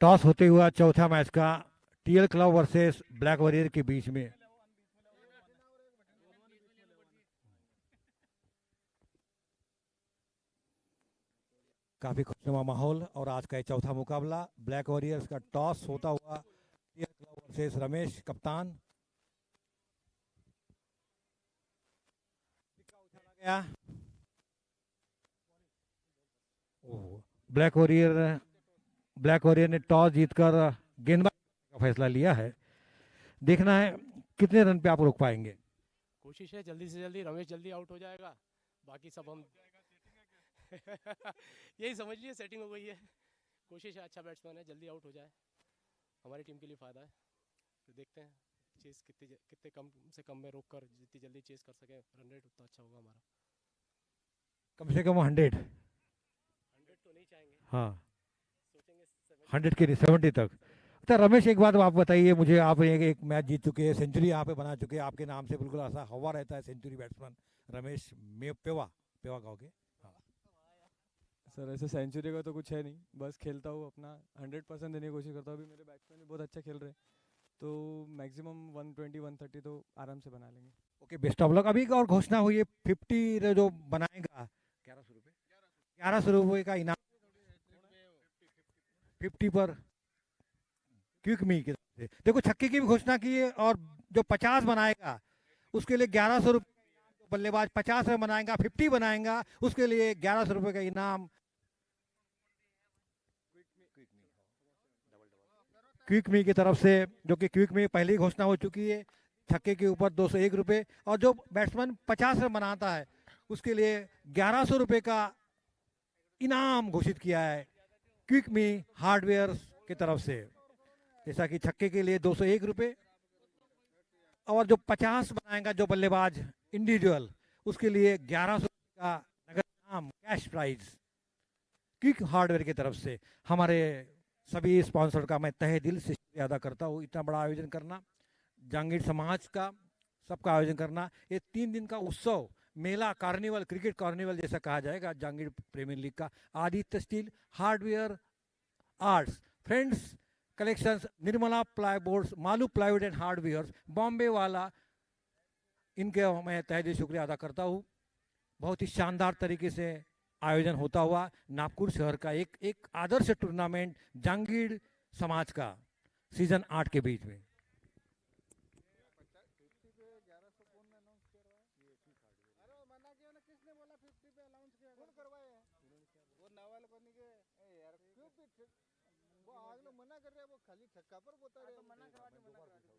Toss होते हुआ चौथा मैच का TL club versus black warrior के बीच में। काफी खुशनुमा माहौल और आज का ये चौथा मुकाबला ब्लैक वॉरियर्स का टॉस होता हुआ टीएल क्लब वर्सेस रमेश कप्तान गया। ब्लैक वॉरियर ब्लैक वॉरियर ने टॉस जीतकर गेंदबाजी का फैसला लिया है। देखना है कितने रन पे आप रोक पाएंगे। कोशिश है जल्दी से जल्दी रमेश जल्दी आउट हो जाएगा, बाकी सब हम यही समझ लिए सेटिंग हो गई है। कोशिश है, अच्छा बैट्समैन है, जल्दी आउट हो जाए, हमारी टीम के लिए फ़ायदा है। फिर देखते हैं चेस कितने कम से कम में रोक कर जितनी जल्दी चेस कर सके रन रेट उतना अच्छा होगा हमारा। कम से कम 100। 100 तो नहीं चाहेंगे, हाँ, सोचेंगे 100 के लिए 70 तक। अच्छा रमेश, एक बात आप बताइए मुझे, आप एक मैच जीत चुके हैं, सेंचुरी यहाँ पे बना चुके हैं, आपके नाम से बिल्कुल ऐसा हवा रहता है सेंचुरी बैट्समैन रमेश पेवा पेवा कहोगे। हाँ। सर ऐसे सेंचुरी का तो कुछ है नहीं, बस खेलता हूँ अपना 100% देने की कोशिश करता हूँ। अभी मेरे बैट्समैन भी बहुत अच्छा खेल रहे हैं, तो मैक्सिमम 120 130 तो आराम से बना लेंगे। Okay, best of luck. अभी एक और घोषणा हुई है 50 जो बनाएगा 1100 रुपये, 1100 रुपये का इनाम 50 पर क्विक मी की तरफ से। देखो छक्के की भी घोषणा की है, और जो 50 बनाएगा उसके लिए 1100 रुपये, बल्लेबाज 50 रन बनाएगा 50 बनाएगा उसके लिए 1100 रुपये का इनाम क्विक मी की तरफ से, जो कि क्विक मी पहले ही घोषणा हो चुकी है। छक्के के ऊपर 201 रुपये, और जो बैट्समैन 50 रन बनाता है उसके लिए 1100 रुपये का इनाम घोषित किया है क्विक मी हार्डवेयर की तरफ से। जैसा कि छक्के के लिए 201 रुपये, और जो 50 बनाएगा जो बल्लेबाज इंडिविजुअल उसके लिए 1100 का नगद इनाम कैश प्राइज क्विक हार्डवेयर की तरफ से। हमारे सभी स्पॉन्सर का मैं तहे दिल से शुक्रिया अदा करता हूँ। इतना बड़ा आयोजन करना, जहांगीर समाज का सबका आयोजन करना, ये 3 दिन का उत्सव, मेला, कार्निवल, क्रिकेट कार्निवल जैसा कहा जाएगा जहांगीर प्रीमियर लीग का। Aditya steel hardware arts friends collections, Nirmala plyboards, Malu plywood and hardware, Bombay वाला, इनके मैं तहे दिल शुक्रिया अदा करता हूँ। बहुत ही शानदार तरीके से आयोजन होता हुआ नागपुर शहर का एक आदर्श टूर्नामेंट जहांगीर समाज का सीजन 8 के बीच में। मना कर रहे हैं, वो खाली छक्का पर बोलता है। तो मना करवा के मना करवा दो।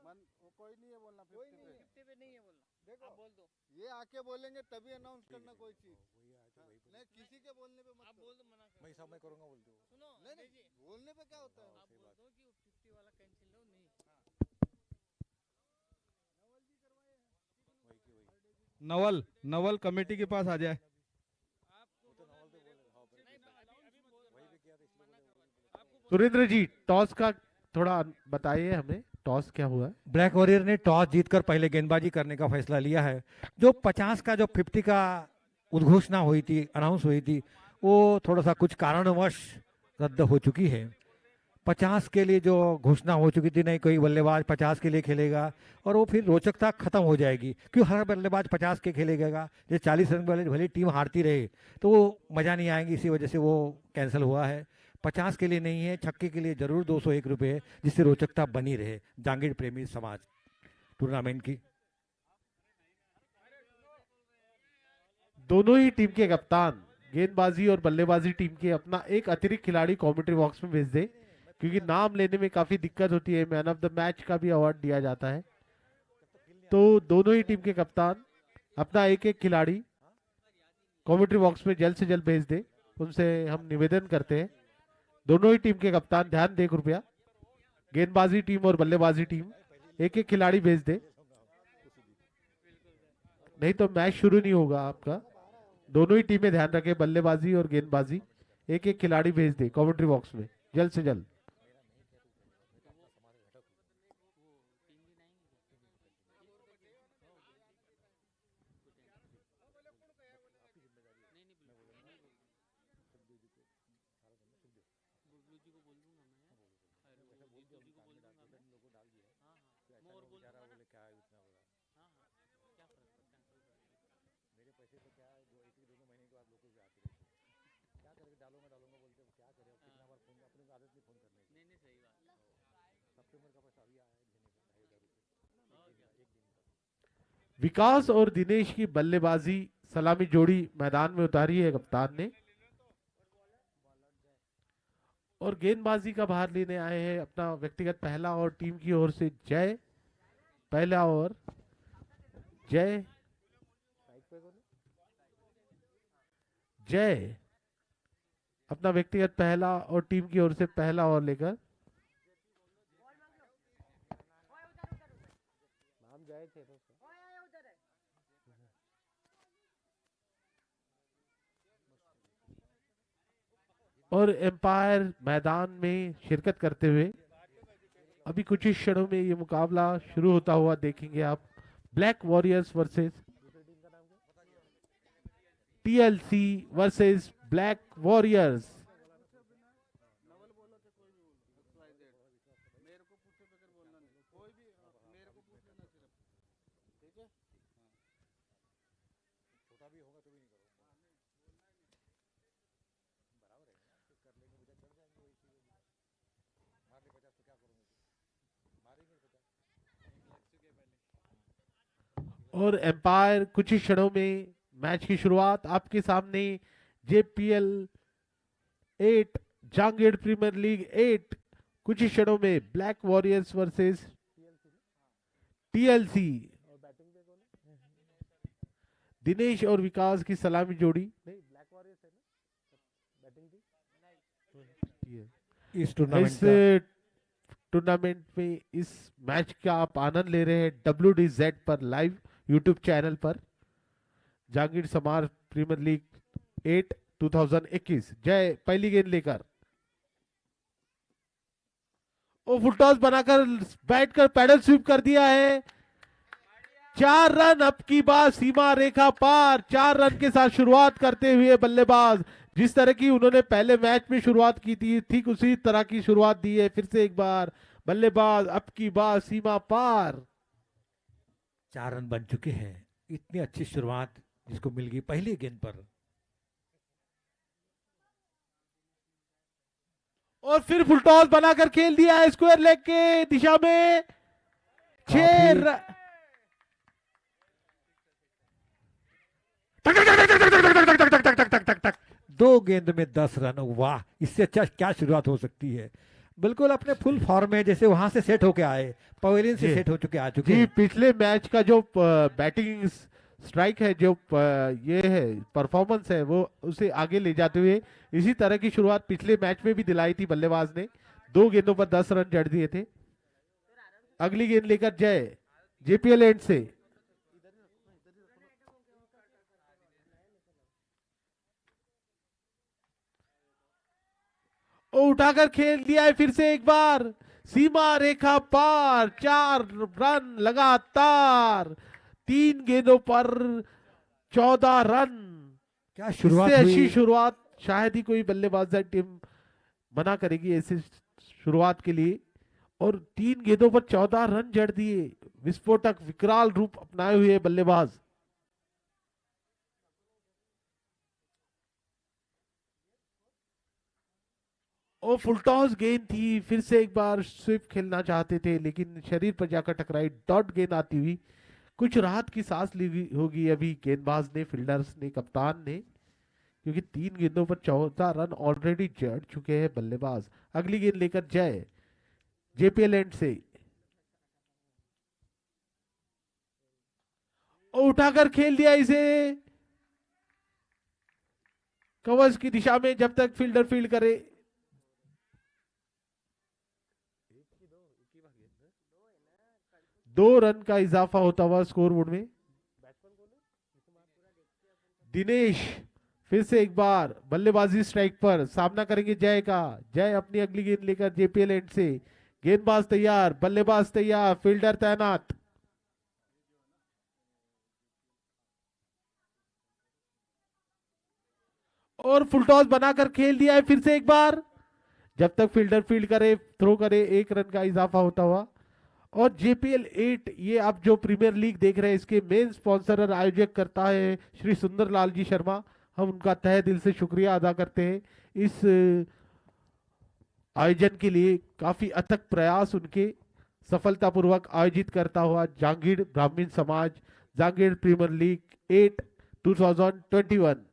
मन वो कोई नहीं है बोलना, कोई नहीं है 50 पे नहीं है बोलना। देखो आप बोल दो, ये आके बोलेंगे तभी अनाउंस करना कोई चीज। नहीं किसी के बोलने पे मत, आप बोल दो मना कर। मैं हिसाब में करूंगा बोल दो। सुनो नहीं बोलने पे क्या होता है, आप बोल दो कि 50 वाला कैंसिल हो नहीं। नवल नवल कमेटी के पास आ जाए। सुरेंद्र जी, टॉस का थोड़ा बताइए हमें, टॉस क्या हुआ है? ब्लैक वॉरियर ने टॉस जीतकर पहले गेंदबाजी करने का फैसला लिया है। जो 50 का जो 50 का उद्घोषणा हुई थी, अनाउंस हुई थी, वो थोड़ा सा कुछ कारणवश रद्द हो चुकी है। 50 के लिए जो घोषणा हो चुकी थी, नहीं कोई बल्लेबाज 50 के लिए खेलेगा, और वो फिर रोचकता खत्म हो जाएगी। क्यों हर बल्लेबाज 50 के खेलेगा, जैसे 40 रन वाले भले टीम हारती रहे तो वो मज़ा नहीं आएगी, इसी वजह से वो कैंसिल हुआ है। 50 के लिए नहीं है, छक्के के लिए जरूर 201 रुपये है, जिससे रोचकता बनी रहे जहांगीर प्रेमी समाज टूर्नामेंट की। दोनों ही टीम के कप्तान गेंदबाजी और बल्लेबाजी टीम के अपना एक अतिरिक्त खिलाड़ी कमेंट्री बॉक्स में भेज दे, क्योंकि नाम लेने में काफी दिक्कत होती है। मैन ऑफ द मैच का भी अवार्ड दिया जाता है, तो दोनों ही टीम के कप्तान अपना एक एक खिलाड़ी कमेंट्री बॉक्स में जल्द से जल्द भेज दे, उनसे हम निवेदन करते हैं। दोनों ही टीम के कप्तान ध्यान दे कृपया, गेंदबाजी टीम और बल्लेबाजी टीम एक एक खिलाड़ी भेज दे, नहीं तो मैच शुरू नहीं होगा आपका। दोनों ही टीमें ध्यान रखें, बल्लेबाजी और गेंदबाजी एक एक खिलाड़ी भेज दे कमेंट्री बॉक्स में जल्द से जल्द। विकास और दिनेश की बल्लेबाजी सलामी जोड़ी मैदान में उतारी है कप्तान ने, और गेंदबाजी का भार लेने आए हैं अपना व्यक्तिगत पहला और टीम की ओर से जय। पहला ओवर जय जय अपना व्यक्तिगत पहला और टीम की ओर से पहला ओवर लेकर और एम्पायर मैदान में शिरकत करते हुए अभी कुछ ही क्षणों में ये मुकाबला शुरू होता हुआ देखेंगे आप। Black warriors versus TLC versus black warriors. और एम्पायर कुछ ही क्षणों में मैच की शुरुआत आपके सामने। जेपीएल 8 जहांगीर प्रीमियर लीग 8 कुछ ही क्षणों में black warriors versus TLC. Dinesh और विकास की सलामी जोड़ी इस टूर्नामेंट में इस मैच का आप आनंद ले रहे हैं WDZ पर लाइव यूट्यूब चैनल पर। जहांगीर समार प्रीमियर लीग 8 2021। जय पहली गेंद लेकर ओ फुल टॉस बनाकर बैठकर पैडल स्वीप कर दिया है। 4 रन अब की बात सीमा रेखा पार। 4 रन के साथ शुरुआत करते हुए बल्लेबाज जिस तरह की उन्होंने पहले मैच में शुरुआत की थी ठीक उसी तरह की शुरुआत दी है। फिर से एक बार बल्लेबाज अब की बात सीमा पार। 4 रन बन चुके हैं। इतनी अच्छी शुरुआत जिसको मिल गई पहली गेंद पर। और फिर फुल टॉस बनाकर खेल दिया है स्क्वायर लेग के दिशा में। 6 रन। दो गेंद में 10 रन। वाह, इससे अच्छा क्या शुरुआत हो सकती है। बिल्कुल अपने फुल फॉर्म में जैसे वहां से सेट होके आए, पवेलियन से सेट हो चुके आ चुके हैं। पिछले मैच का जो बैटिंग स्ट्राइक है, जो ये है परफॉर्मेंस है, वो उसे आगे ले जाते हुए इसी तरह की शुरुआत पिछले मैच में भी दिलाई थी बल्लेबाज ने। 2 गेंदों पर 10 रन जड़ दिए थे। अगली गेंद लेकर जय जेपीएल एंड से। उठाकर खेल दिया है फिर से एक बार। सीमा रेखा पार। 4 रन लगातार 3 गेंदों पर 14 रन। क्या शुरुआत इससे हुई। अच्छी शुरुआत शायद ही कोई बल्लेबाज टीम मना करेगी ऐसी शुरुआत के लिए। और 3 गेंदों पर 14 रन जड़ दिए। विस्फोटक विकराल रूप अपनाए हुए बल्लेबाज। और फुल टॉस गेंद थी। फिर से एक बार स्विप खेलना चाहते थे लेकिन शरीर पर जाकर टकराई। डॉट गेंद आती हुई कुछ राहत की सांस ली होगी अभी गेंदबाज ने, फील्डर्स ने, कप्तान ने, क्योंकि 3 गेंदों पर 14 रन ऑलरेडी जड़ चुके हैं बल्लेबाज। अगली गेंद लेकर जय जेपीएल एंड से। उठाकर खेल दिया इसे कवर्स की दिशा में जब तक फील्डर फील्ड करे। 2 रन का इजाफा होता हुआ स्कोरबोर्ड में। दिनेश फिर से एक बार बल्लेबाजी स्ट्राइक पर सामना करेंगे जय का। जय अपनी अगली गेंद लेकर जेपीएल एंड से। गेंदबाज तैयार, बल्लेबाज तैयार, फील्डर तैनात। और फुल टॉस बनाकर खेल दिया है फिर से एक बार। जब तक फील्डर फील्ड करे, थ्रो करे, 1 रन का इजाफा होता हुआ। और JPL 8 ये आप जो प्रीमियर लीग देख रहे हैं इसके मेन स्पॉन्सर और आयोजक करता है श्री सुंदरलाल जी शर्मा। हम उनका तहे दिल से शुक्रिया अदा करते हैं। इस आयोजन के लिए काफी अथक प्रयास उनके सफलतापूर्वक आयोजित करता हुआ जांगीड़ ब्राह्मण समाज जांगीड़ प्रीमियर लीग 8 2021।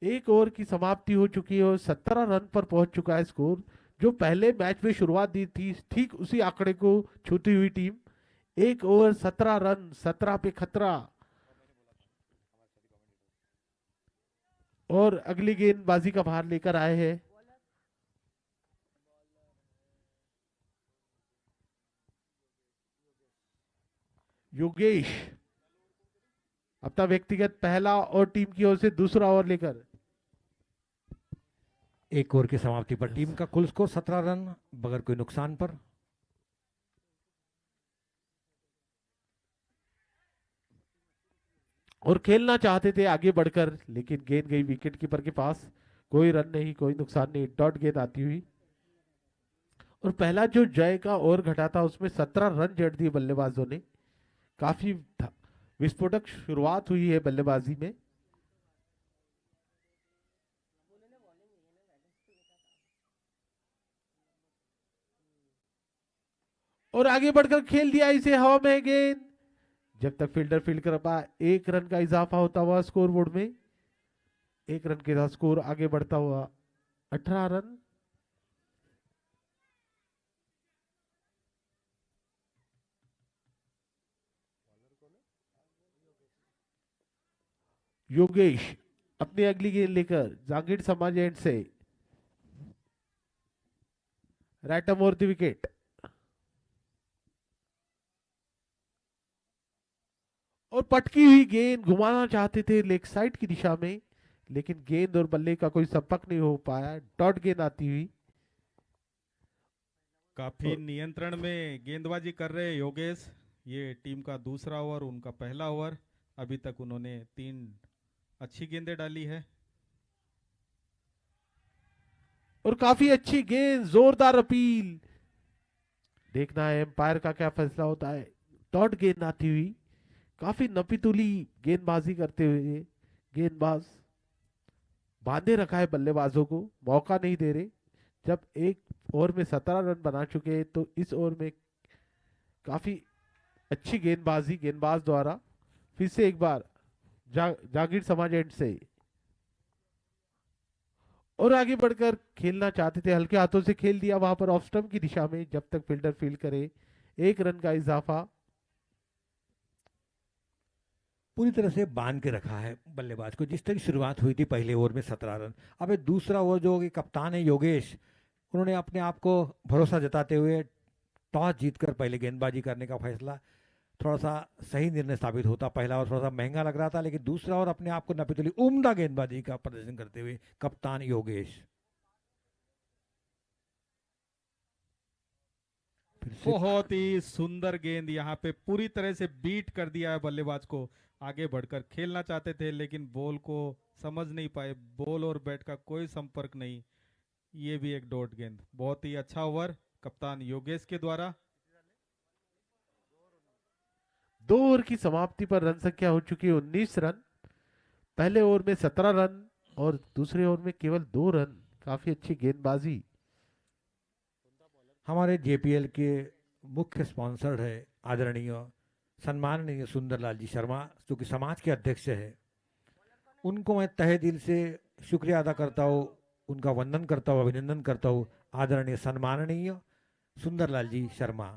एक ओवर की समाप्ति हो चुकी है और 17 रन पर पहुंच चुका है स्कोर। जो पहले मैच में शुरुआत दी थी ठीक उसी आंकड़े को छूती हुई टीम। एक ओवर 17 रन, 17 पे खतरा। और अगली गेंदबाजी का भार लेकर आए हैं योगेश। अपना व्यक्तिगत पहला और टीम की ओर से दूसरा ओवर लेकर। एक ओवर की समाप्ति पर टीम का कुल स्कोर 17 रन बगैर कोई नुकसान पर। और खेलना चाहते थे आगे बढ़कर लेकिन गेंद गई विकेट कीपर के पास। कोई रन नहीं, कोई नुकसान नहीं, डॉट गेंद आती हुई। और पहला जो जय का ओवर घटा था उसमें 17 रन जड़ दिए बल्लेबाजों ने। काफी विस्फोटक शुरुआत हुई है बल्लेबाजी में। और आगे बढ़कर खेल दिया इसे हवा में गेंद। जब तक फील्डर फील्ड कर पाए 1 रन का इजाफा होता हुआ स्कोर बोर्ड में। 1 रन के साथ स्कोर आगे बढ़ता हुआ 18 रन। योगेश अपनी अगली गेंद लेकर जांगीड़ समाज एंड से right of over the wicket. और पटकी हुई गेंद घुमाना चाहते थे लेग साइड की दिशा में लेकिन गेंद और बल्ले का कोई संपर्क नहीं हो पाया। डॉट गेंद आती हुई। काफी नियंत्रण में गेंदबाजी कर रहे हैं योगेश। ये टीम का दूसरा ओवर, उनका पहला ओवर। अभी तक उन्होंने 3 अच्छी गेंदें डाली है। और काफी अच्छी गेंद, जोरदार अपील। देखना है एम्पायर का क्या फैसला होता है। डॉट गेंद आती हुई। काफी नपीतुली गेंदबाजी करते हुए गेंदबाज बांधे रखा है बल्लेबाजों को, मौका नहीं दे रहे। जब एक ओवर में 17 रन बना चुके हैं तो इस ओवर में काफी अच्छी गेंदबाजी गेंदबाज द्वारा। फिर से एक बार जागीर समाज एंड से। और आगे बढ़कर खेलना चाहते थे, हल्के हाथों से खेल दिया वहां पर ऑफ स्टंप की दिशा में। जब तक फील्डर फील्ड करे 1 रन का इजाफा। पूरी तरह से बांध के रखा है बल्लेबाज को। जिस तरह की शुरुआत हुई थी पहले ओवर में 17 रन। अब ये दूसरा ओवर जो कि कप्तान है योगेश, उन्होंने अपने आप को भरोसा जताते हुए टॉस जीतकर पहले गेंदबाजी करने का फैसला थोड़ा सा सही निर्णय साबित होता। पहला ओवर थोड़ा सा महंगा लग रहा था लेकिन दूसरा ओवर अपने आप को नपीतुली उम्दा गेंदबाजी का प्रदर्शन करते हुए कप्तान योगेश। बहुत ही सुंदर गेंद, यहाँ पे पूरी तरह से बीट कर दिया है बल्लेबाज को। आगे बढ़कर खेलना चाहते थे लेकिन बॉल को समझ नहीं पाए। बॉल और बैट का कोई संपर्क नहीं। ये भी एक डॉट गेंद। बहुत ही अच्छा ओवर कप्तान योगेश के द्वारा। 2 ओवर की समाप्ति पर रन संख्या हो चुकी है 19 रन। पहले ओवर में 17 रन और दूसरे ओवर में केवल 2 रन। काफी अच्छी गेंदबाजी। हमारे JPL के मुख्य स्पॉन्सर है आदरणीय सम्माननीय सुंदरलाल जी शर्मा, जो कि समाज के अध्यक्ष है। उनको मैं तहे दिल से शुक्रिया अदा करता हूँ, उनका वंदन करता हूँ, अभिनंदन करता हूँ। आदरणीय सम्माननीय सुंदरलाल जी शर्मा।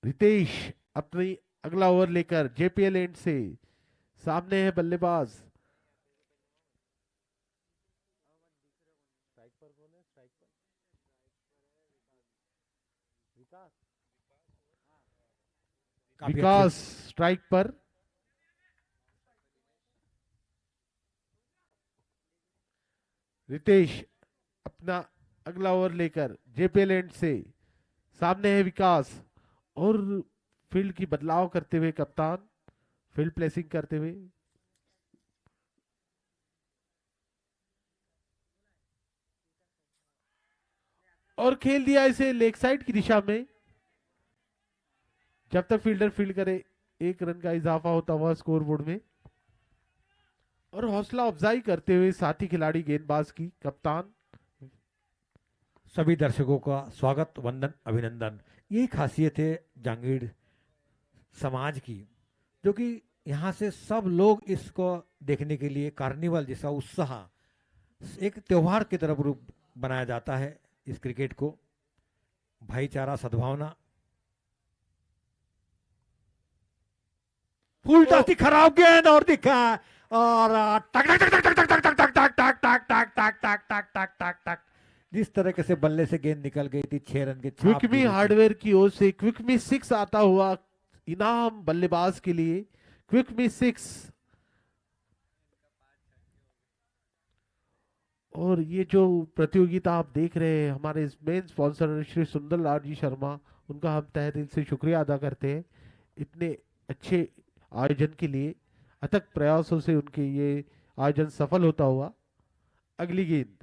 रितेश अपनी अगला ओवर लेकर JPL एंड से सामने है बल्लेबाज विकास स्ट्राइक पर। रितेश अपना अगला ओवर लेकर JPL एंड से सामने है विकास। और फील्ड की बदलाव करते हुए कप्तान, फील्ड प्लेसिंग करते हुए। और खेल दिया इसे लेग साइड की दिशा में। जब तक फील्डर फील्ड करे 1 रन का इजाफा होता हुआ स्कोरबोर्ड में। और हौसला अफजाई करते हुए साथी खिलाड़ी गेंदबाज की कप्तान। सभी दर्शकों का स्वागत, वंदन, अभिनंदन। ये खासियत है जहांगीर समाज की, जो कि यहाँ से सब लोग इसको देखने के लिए कार्निवल जैसा उत्साह, एक त्योहार की तरफ रूप बनाया जाता है इस क्रिकेट को। भाईचारा, सद्भावना। फुलटा सी खराब गेंद और दिखा और टक टक टक टक टक टक टक टक टक टक टक टक टक टक टक टक टक, जिस तरीके से बल्ले से गेंद निकल गई थी, 6 रन के छाप क्विकमी दी गई थी। हार्डवेयर की ओर से क्विकमी 6 आता हुआ इनाम बल्लेबाज के लिए। क्विकमी 6। और ये जो प्रतियोगिता आप देख रहे हैं, हमारे इस मेन स्पॉन्सर श्री सुंदरलाल जी शर्मा, उनका हम तहे दिल से शुक्रिया अदा करते हैं इतने अच्छे आयोजन के लिए। अथक प्रयासों से उनके ये आयोजन सफल होता हुआ। अगली गेंद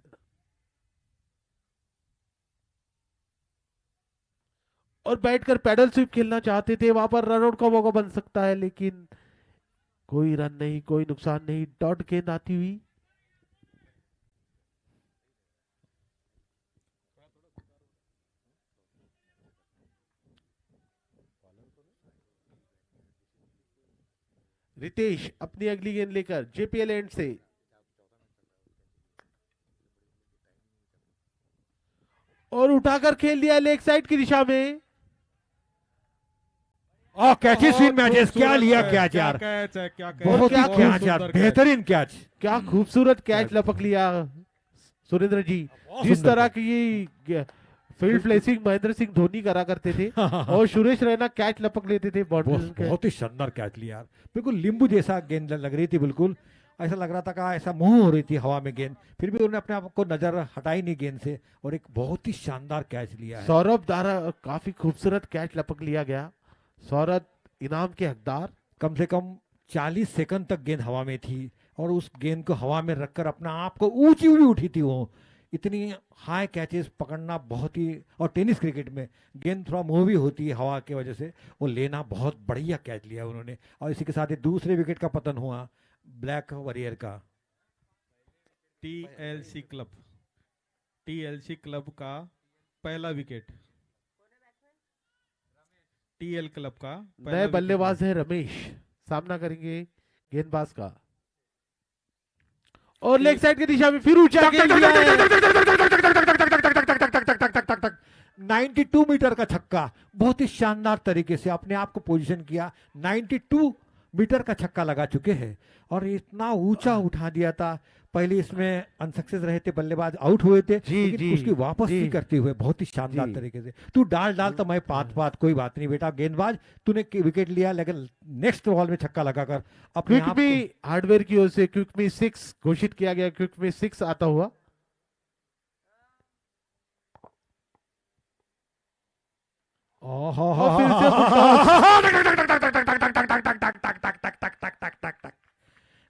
और बैठकर पैडल स्वीप खेलना चाहते थे, वहां पर रन आउट का मौका बन सकता है, लेकिन कोई रन नहीं, कोई नुकसान नहीं। डॉट गेंद आती हुई। रितेश अपनी अगली गेंद लेकर जेपीएल एंड से। और उठाकर खेल दिया लेग साइड की दिशा में। और कैचेस इन मैचेस, क्या लिया कैच क्या यार, कैच है, क्या कैच, बहुत ही क्या कैच यार, सुंदर कैच। बेहतरीन कैच। क्या खूबसूरत कैच लपक लिया सुरेंद्र जी। बहुत जिस सुंदर तरह की ये फील्ड प्लेसिंग महेंद्र सिंह धोनी करा करते थे, और सुरेश रैना कैच लपक लेते थे बाउंड्री के। बहुत ही शानदार कैच लिया यार, बिल्कुल नींबू जैसा गेंद लग रही थी, बिल्कुल ऐसा लग रहा था कि ऐसा मुंह हो रही थी हवा में गेंद, फिर भी उन्होंने अपने आप को नजर हटाई नहीं गेंद से, और एक बहुत ही शानदार कैच लिया है। सौरभ द्वारा काफी खूबसूरत कैच लपक लिया गया। सौरभ इनाम के हकदार। कम से कम 40 सेकंड तक गेंद हवा में थी, और उस गेंद को हवा में रखकर अपना आप को ऊंची भी उठी थी वो। इतनी हाई कैचेस पकड़ना बहुत ही, और टेनिस क्रिकेट में गेंद थोड़ा मूव भी होती है हवा की वजह से, वो लेना बहुत बढ़िया कैच लिया उन्होंने। और इसी के साथ ही दूसरे विकेट का पतन हुआ ब्लैक वॉरियर का। टीएलसी क्लब का पहला विकेट। टीएल क्लब का पहला नए विकेट। बल्लेबाज है रमेश, सामना करेंगे गेंदबाज का। और लेग साइड की दिशा में फिर ऊंचा गेंद लिया है। 92 मीटर का छक्का, बहुत ही शानदार तरीके से अपने आप को पोजीशन किया। 92 मीटर का छक्का लगा चुके हैं, और इतना ऊंचा उठा दिया था। पहले इसमें अनसक्सेस रहे थे, बल्लेबाज आउट हुए थे, जी, लेकिन जी, उसकी वापसी जी। करते हुए बहुत ही शानदार जी। तरीके से। तू डाल तो मैं पात कोई बात नहीं बेटा, गेंदबाज तूने विकेट लिया, लेकिन नेक्स्ट बॉल में छक्का लगाकर अपने आप क्विकमी को। हार्डवेयर की ओर से क्विकमी 6 घोषित किया गया। क्विकमी 6 आता हुआ। और फिर से फुटबॉल।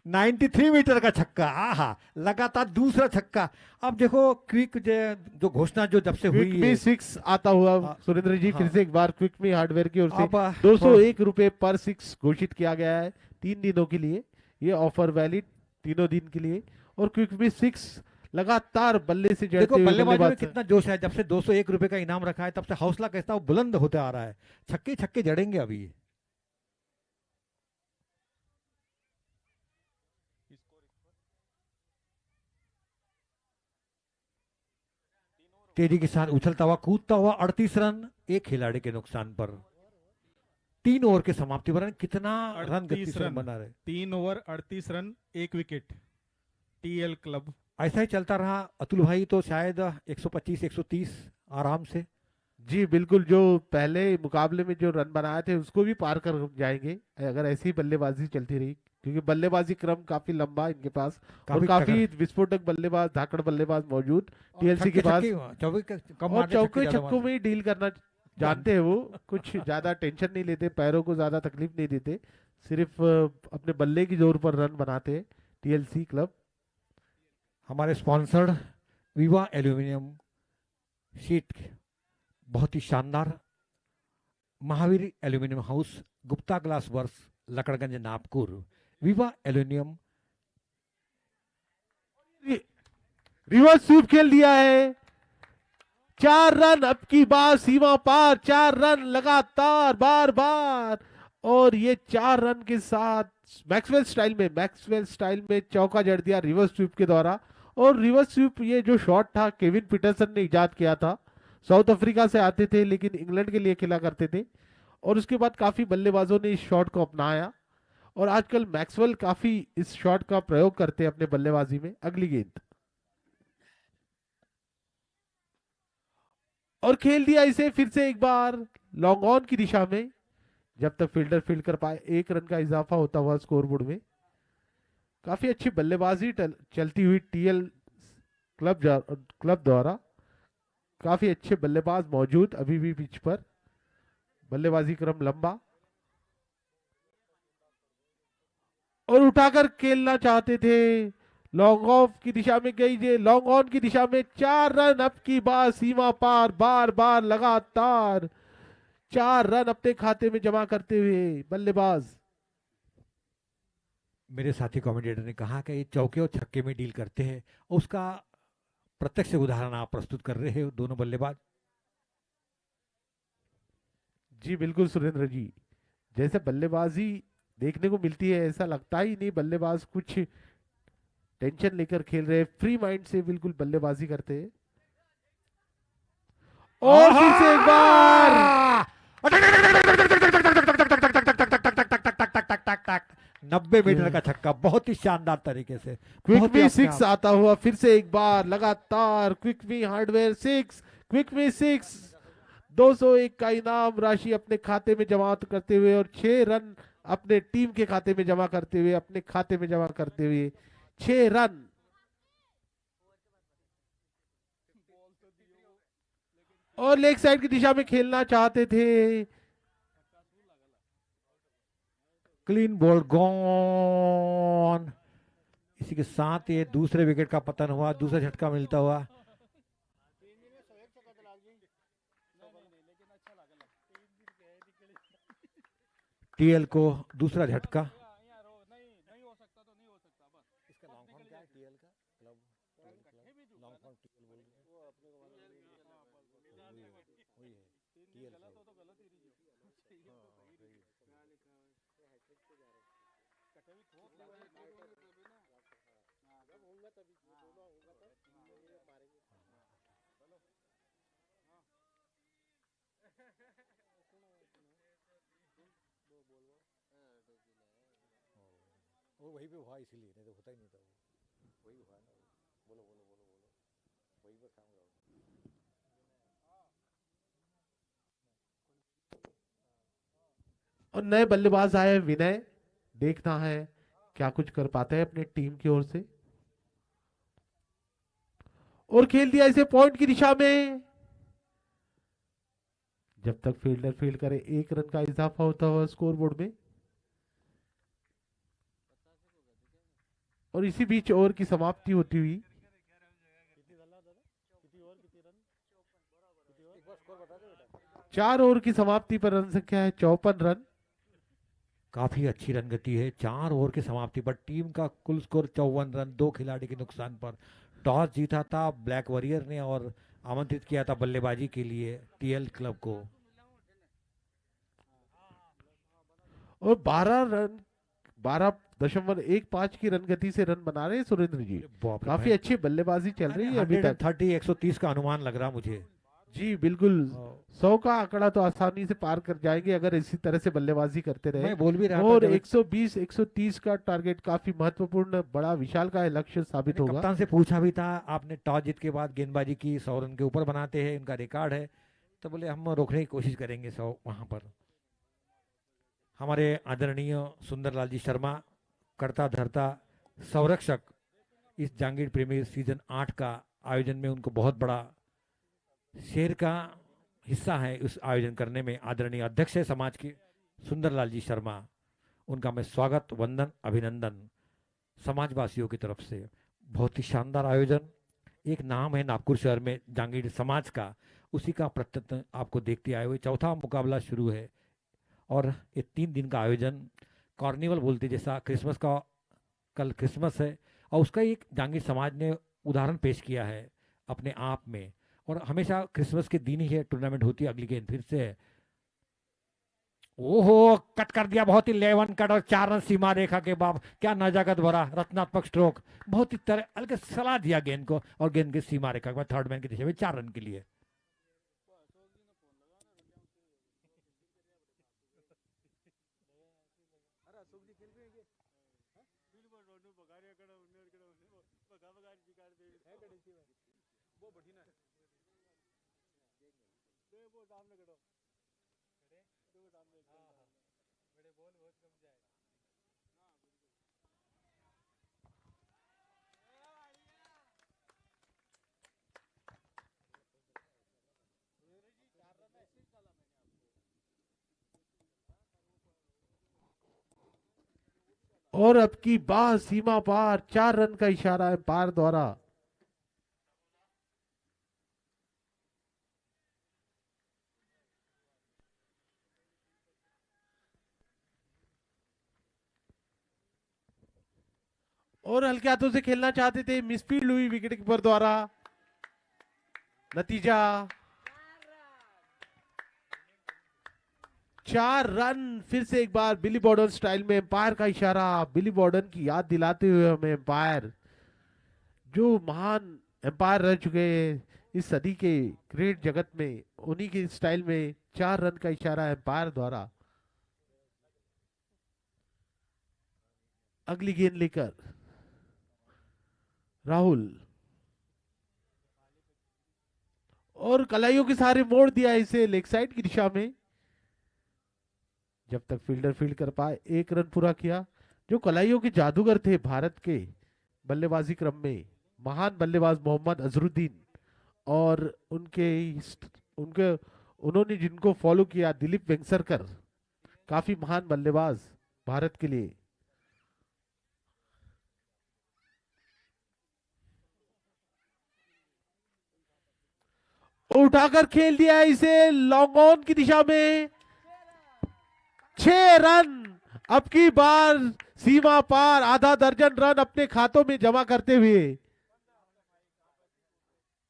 93 मीटर का छक्का, आहा, लगातार दूसरा छक्का। अब देखो क्विक जो घोषणा जो जब से हुई क्विकमी है, 6 आता हुआ हाँ, सुरेंद्र जी, फिर हाँ। से एक बार क्विकमी हार्डवेयर की ओर से अब 201 रुपए पर 6 घोषित किया गया है 3 दिनों के लिए। ये ऑफर वैलिड तीनों दिन के लिए। और क्विकमी 6 लगातार बल्ले से जड़ते देखो हुए बल्लेबाजों में बल्लेबाज कितना जोश है। जब से 201 रुपए का इनाम रखा है, तब से हौसला कैसा वो बुलंद होते आ रहा है। छक्के छक्के जड़ेंगे अभी। तेजी के साथ उछलता हुआ कूदता हुआ 38 रन एक खिलाड़ी के नुकसान पर। 3 ओवर के समाप्ति पर कितना रन 38 रन बना रहे। 3 over 38 run 1 wicket. TL club. ऐसा ही चलता रहा अतुल भाई तो शायद 125 130 आराम से। जी बिल्कुल, जो पहले मुकाबले में जो रन बनाए थे उसको भी पार कर जाएंगे अगर ऐसी बल्लेबाजी चलती रही, क्योंकि बल्लेबाजी क्रम काफी लंबा इनके पास, और काफी विस्फोटक बल्लेबाज, धाकड़ बल्लेबाज मौजूद टीएलसी के पास, कम और मारने चौके छक्के ज्यादा छक्कों में ही डील करना जानते हैं वो कुछ ज्यादा टेंशन नहीं लेते, पैरों को ज्यादा तकलीफ नहीं देते, सिर्फ अपने बल्ले की जोर पर रन बनाते हैं। टीएलसी क्लब हमारे स्पॉन्सर्ड विवा एल्यूमिनियम शीट, बहुत ही शानदार, Mahavir aluminium house, Gupta glass works, Lakadganj Nagpur. विवा एल्यूमिनियम रिवर्स स्वीप खेल दिया है, 4 रन अब की बार सीमा पार, 4 रन लगातार बार बार, और ये 4 रन के साथ मैक्सवेल स्टाइल में चौका जड़ दिया रिवर्स स्वीप के द्वारा। और रिवर्स स्वीप ये जो शॉट था केविन पीटरसन ने इजाद किया था, साउथ अफ्रीका से आते थे लेकिन इंग्लैंड के लिए खेला करते थे, और उसके बाद काफी बल्लेबाजों ने इस शॉट को अपनाया, और आजकल मैक्सवेल काफी इस शॉट का प्रयोग करते हैं अपने बल्लेबाजी में। अगली गेंद और खेल दिया इसे फिर से एक बार लॉन्ग ऑन की दिशा में, जब तक फील्डर फील्ड कर पाए 1 रन का इजाफा होता हुआ स्कोरबोर्ड में। काफी अच्छी बल्लेबाजी चलती हुई टीएल क्लब द्वारा, काफी अच्छे बल्लेबाज मौजूद अभी भी पिच पर, बल्लेबाजी क्रम लंबा, और उठाकर खेलना चाहते थे, लॉन्ग ऑफ की दिशा में गई, लॉन्ग ऑन की दिशा में 4 रन अब की बार सीमा पार, बार बार लगातार 4 रन अपने खाते में जमा करते हुए बल्लेबाज। मेरे साथी कमेंटेटर ने कहा कि ये चौके और छक्के में डील करते हैं, उसका प्रत्यक्ष उदाहरण आप प्रस्तुत कर रहे हो दोनों बल्लेबाज। जी बिल्कुल सुरेंद्र जी, जैसे बल्लेबाजी देखने को मिलती है ऐसा लगता ही नहीं बल्लेबाज कुछ टेंशन लेकर खेल रहे, फ्री माइंड से बिल्कुल बल्लेबाजी करते हैं। और फिर से एक बार 90 मीटर का छक्का, बहुत ही शानदार तरीके से, क्विक बहुत ही में अपने 6 आता हुआ, फिर से एक बार लगातार क्विक में हार्डवेयर 6, क्विक में 6, 201 का इनाम राशि अपने खाते में जमा करते हुए, और 6 रन अपने टीम के खाते में जमा करते हुए, अपने खाते में जमा करते हुए 6 रन। और लेग साइड की दिशा में खेलना चाहते थे, क्लीन बॉल गॉन। इसी के साथ ये दूसरे विकेट का पतन हुआ, दूसरा झटका मिलता हुआ। टीएल को दूसरा झटका। वो वहीं पे हुआ, इसीलिए नहीं तो होता ही नहीं था। वही हुआ ना, बोलो बोलो बोलो बोलो, वहीं पर काम करो। और नए बल्लेबाज आए विनय, देखना है क्या कुछ कर पाते हैं अपने टीम की ओर से। और खेल दिया इसे पॉइंट की दिशा में, जब तक फील्डर फील्ड करे 1 रन का इजाफा होता हुआ स्कोरबोर्ड में। और इसी बीच ओवर की समाप्ति होती हुई 4 ओवर की समाप्ति पर रन संख्या है 54 रन। काफी अच्छी रन गति है 4 ओवर की समाप्ति पर। टीम का कुल स्कोर 54 रन, 2 खिलाड़ी के नुकसान पर। टॉस जीता था ब्लैक वॉरियर ने और आमंत्रित किया था बल्लेबाजी के लिए टीएल क्लब को। और 12.15 की रन गति से रन बना रहे हैं सुरेंद्र जी, काफी अच्छी बल्लेबाजी चल रही है अभी तक। 130 का अनुमान लग रहा मुझे। जी बिल्कुल, 100 का आंकड़ा तो आसानी से पार कर जाएंगे अगर इसी तरह से बल्लेबाजी करते रहे। मैं बोल भी रहा था, और 120-130 का टारगेट काफी महत्वपूर्ण, बड़ा विशाल का लक्ष्य साबित होगा। कप्तान से पूछा भी था, आपने टॉस जीत के बाद गेंदबाजी की 100 रन के ऊपर बनाते हैं, इनका रिकॉर्ड है, तो बोले हम रोकने की कोशिश करेंगे 100 वहां पर। हमारे आदरणीय सुंदरलाल जी शर्मा, करता धरता संरक्षक, इस जहांगीर प्रीमियर सीजन 8 का आयोजन में उनको बहुत बड़ा शेयर का हिस्सा हैं उस आयोजन करने में आदरणीय अध्यक्ष है समाज के सुंदरलाल जी शर्मा, उनका मैं स्वागत वंदन अभिनंदन समाजवासियों की तरफ से। बहुत ही शानदार आयोजन, एक नाम है नागपुर शहर में जांगीड़ समाज का, उसी का प्रत्यक्ष आपको देखते आए हुए चौथा मुकाबला शुरू है। और ये 3 दिन का आयोजन कार्निवल बोलते, जैसा क्रिसमस का, कल क्रिसमस है और उसका एक जांगीड़ समाज ने उदाहरण पेश किया है अपने आप में। और हमेशा क्रिसमस के दिन ही है टूर्नामेंट होती है। अगली गेंद फिर से है, ओहो कट कर दिया, बहुत ही 11 कट और 4 रन सीमा रेखा के बाद। क्या नजाकत भरा रत्नात्मक स्ट्रोक, बहुत ही तरह हल्के सलाह दिया गेंद को और गेंद के सीमा रेखा के बाद थर्ड मैन की दिशा में 4 रन के लिए। और अब की बार सीमा पार, 4 रन का इशारा अंपायर द्वारा। और हल्के हाथों से खेलना चाहते थे, मिसफील्ड हुई विकेट कीपर द्वारा। नतीजा 4 रन। फिर से एक बार बिली बॉर्डन स्टाइल में एम्पायर का इशारा, बिली बॉर्डन की याद दिलाते हुए हमें एम्पायर, जो महान एम्पायर रह चुके हैं इस सदी के क्रिकेट जगत में, उन्हीं के स्टाइल में 4 रन का इशारा एम्पायर द्वारा। अगली गेंद लेकर राहुल, और कलाइयों के सहारे मोड़ दिया इसे लेग साइड की दिशा में। जब तक फील्डर फील्ड कर पाए, 1 रन पूरा किया। जो कलाइयों के जादूगर थे भारत के बल्लेबाजी क्रम में, महान बल्लेबाज मोहम्मद अजरुद्दीन, और उन्होंने जिनको फॉलो किया, दिलीप वेंगसरकर, काफी महान बल्लेबाज भारत के लिए। उठाकर खेल दिया इसे लॉन्ग ऑन की दिशा में, 6 रन। अब की बार सीमा पार, आधा दर्जन रन अपने खातों में जमा करते हुए,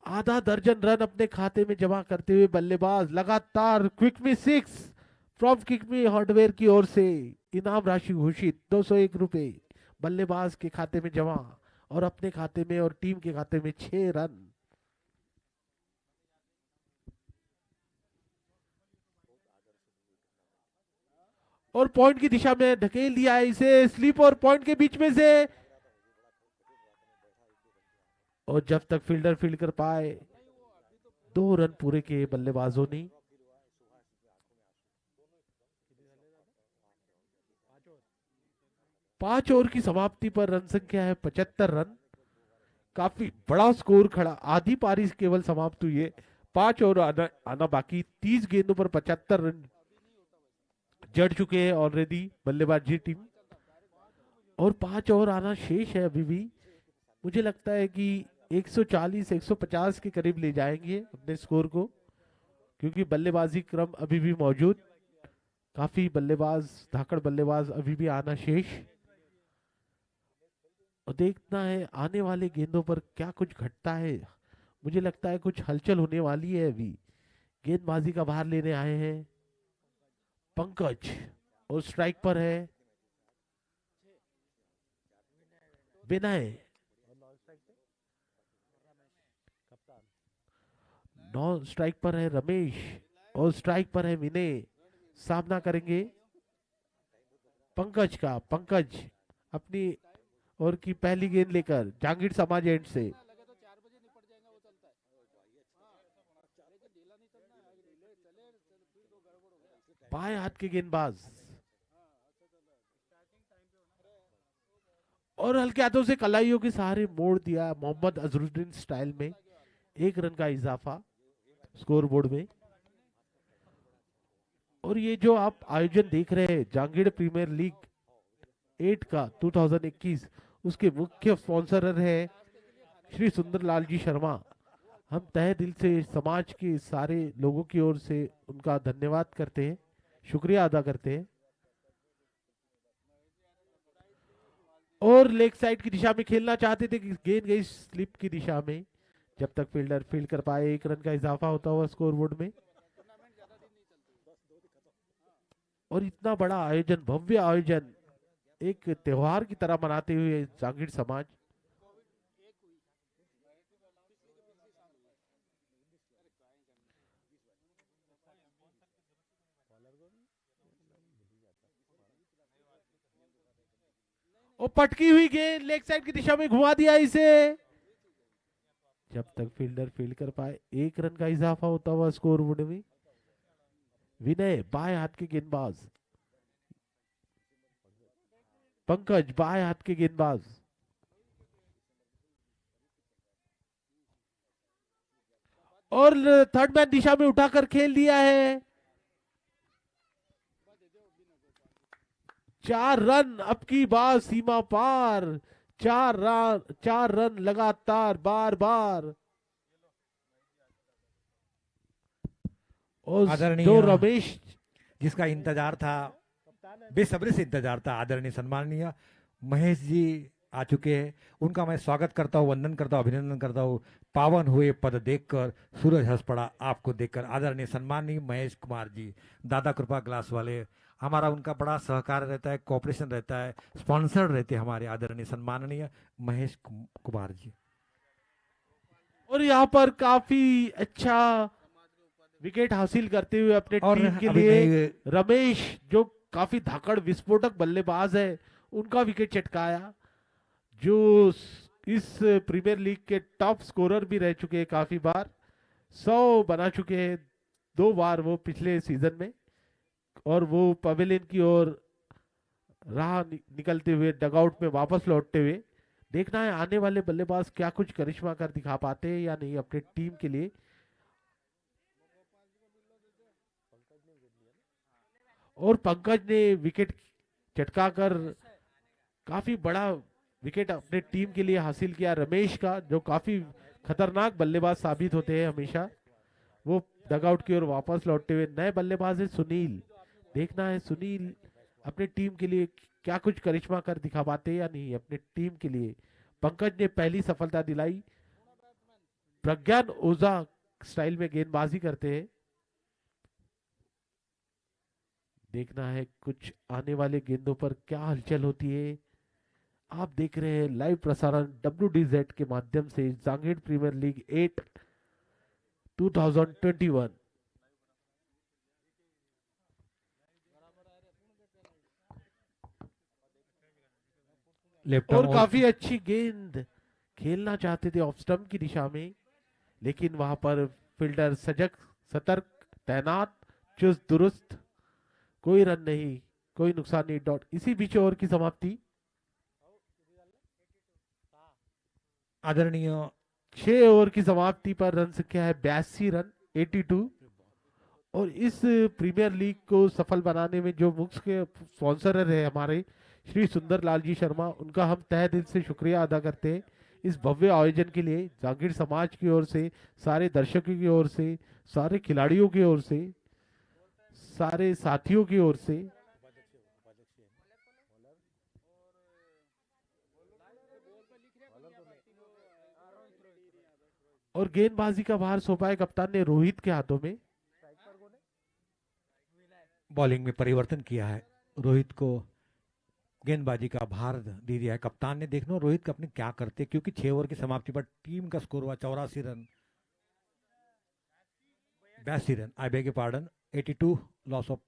आधा दर्जन रन अपने खाते में जमा करते हुए बल्लेबाज लगातार क्विक में 6 फ्रॉम क्विक में हार्डवेयर की ओर से इनाम राशि घोषित 201 रुपए बल्लेबाज के खाते में जमा, और अपने खाते में और टीम के खाते में 6 रन। और पॉइंट की दिशा में ढकेल दिया है इसे, स्लीप और पॉइंट के बीच में से। और जब तक फील्डर फील्ड कर पाए, 2 रन पूरे किए बल्लेबाजों ने। पांच ओवर की समाप्ति पर रन संख्या है 75 रन। काफी बड़ा स्कोर खड़ा, आधी पारी केवल समाप्त हुई है, 5 ओवर आना बाकी। 30 गेंदों पर 75 रन जड़ चुके हैं ऑलरेडी बल्लेबाजी टीम, और 5 ओवर आना शेष है अभी भी। मुझे लगता है कि 140-150 के करीब ले जाएंगे अपने स्कोर को, क्योंकि बल्लेबाजी क्रम अभी भी मौजूद, काफी बल्लेबाज, धाकड़ बल्लेबाज अभी भी आना शेष। और देखना है आने वाले गेंदों पर क्या कुछ घटता है। मुझे लगता है कुछ हलचल होने वाली है। अभी गेंदबाजी का भार लेने आए हैं पंकज, और स्ट्राइक पर है विनय, 9 स्ट्राइक पर है रमेश, और स्ट्राइक पर है विनय। सामना करेंगे पंकज का। पंकज अपनी और की पहली गेंद लेकर जांगीड़ समाज एंड से। बाएं हाथ के गेंदबाज, और हल्के हाथों से कलाइयों के सहारे मोड़ दिया मोहम्मद अजरुद्दीन स्टाइल में। 1 रन का इजाफा स्कोर बोर्ड में। और ये जो आप आयोजन देख रहे हैं जहांगीर प्रीमियर लीग 8 का 2021, उसके मुख्य स्पॉन्सर है श्री सुंदरलाल जी शर्मा। हम तहे दिल से समाज के सारे लोगों की ओर से उनका धन्यवाद करते हैं, शुक्रिया अदा करते हैं। और लेग साइड की दिशा में खेलना चाहते थे कि गेंद गई स्लिप की दिशा में, जब तक फील्डर फील्ड कर पाए 1 रन का इजाफा होता हुआ स्कोरबोर्ड में। और इतना बड़ा आयोजन, भव्य आयोजन एक त्योहार की तरह मनाते हुए जहांगीर समाज। और पटकी हुई गेंद लेग साइड की दिशा में घुमा दिया इसे, जब तक फील्डर फील्ड कर पाए 1 रन का इजाफा होता हुआ स्कोरबोर्ड में। विनय बाएं हाथ के गेंदबाज, पंकज बाएं हाथ के गेंदबाज। और थर्ड मैन दिशा में उठाकर खेल दिया है। 4 रन अब की बार सीमा पार, 4 रन लगातार बार बार। और आदरणीय जो रमेश जिसका इंतजार था, बेसब्री से इंतजार था, आदरणीय सम्माननीय महेश जी आ चुके हैं। उनका मैं स्वागत करता हूँ, वंदन करता हूँ, अभिनंदन करता हूँ। पावन हुए पद देखकर सूरज हंस पड़ा आपको देखकर। आदरणीय सम्माननीय महेश कुमार जी, दादा कृपा ग्लास वाले, हमारा उनका बड़ा सहकार रहता है, कोऑपरेशन रहता है, स्पॉन्सर रहते हैं हमारे आदरणीय सम्माननीय महेश कुमार जी। और यहाँ पर काफी अच्छा विकेट हासिल करते हुए अपने और टीम के अभी लिए रमेश, जो काफी धाकड़ विस्फोटक बल्लेबाज है, उनका विकेट चटकाया, जो इस प्रीमियर लीग के टॉप स्कोरर भी रह चुके हैं काफी बार। 100 बना चुके हैं 2 बार वो पिछले सीजन में। और वो पवेलियन की ओर राह निकलते हुए, डगआउट में वापस लौटते हुए, देखना है आने वाले बल्लेबाज क्या कुछ करिश्मा कर दिखा पाते हैं या नहीं अपने टीम के लिए। और पंकज ने विकेट चटकाकर काफी बड़ा विकेट अपने टीम के लिए हासिल किया। रमेश का, जो काफी खतरनाक बल्लेबाज साबित होते हैं हमेशा, वो डगआउट की ओर वापस लौटते हुए। नए बल्लेबाज है सुनील, देखना है सुनील अपने टीम के लिए क्या कुछ करिश्मा कर दिखा पाते या नहीं अपने टीम के लिए। पंकज ने पहली सफलता दिलाई। प्रज्ञान ओझा स्टाइल में गेंदबाजी करते हैं। देखना है कुछ आने वाले गेंदों पर क्या हलचल होती है। आप देख रहे हैं लाइव प्रसारण WDZ के माध्यम से जहांगीर प्रीमियर लीग 8 2021। लेफ्ट और आर्म काफी अच्छी गेंद खेलना चाहते थे ऑफ स्टंप की दिशा में, लेकिन वहां पर फील्डर सजग, सतर्क, तैनात, चुस्त दुरुस्त, कोई रन नहीं, कोई नुकसान नहीं, डॉट। इसी बीच ओवर की समाप्ति। आदरणीय 6 ओवर की समाप्ति पर रन संख्या है 82 रन, 82। और इस प्रीमियर लीग को सफल बनाने में जो मुख्य स्पॉन्सर है हमारे श्री सुंदरलाल जी शर्मा, उनका हम तहे दिल से शुक्रिया अदा करते हैं इस भव्य आयोजन के लिए। जहांगीर समाज की ओर से, सारे दर्शकों की ओर से, सारे खिलाड़ियों की ओर से, सारे साथियों की ओर से। और गेंदबाजी का भार सौंपा है कप्तान ने रोहित के हाथों में। बॉलिंग में परिवर्तन किया है, रोहित को गेंदबाजी का भार दे दिया है कप्तान ने। देखना रोहित का अपने क्या करते, क्योंकि 6 ओवर की समाप्ति पर टीम का स्कोर हुआ 84 run, 82 run, I beg pardon, 82, loss of.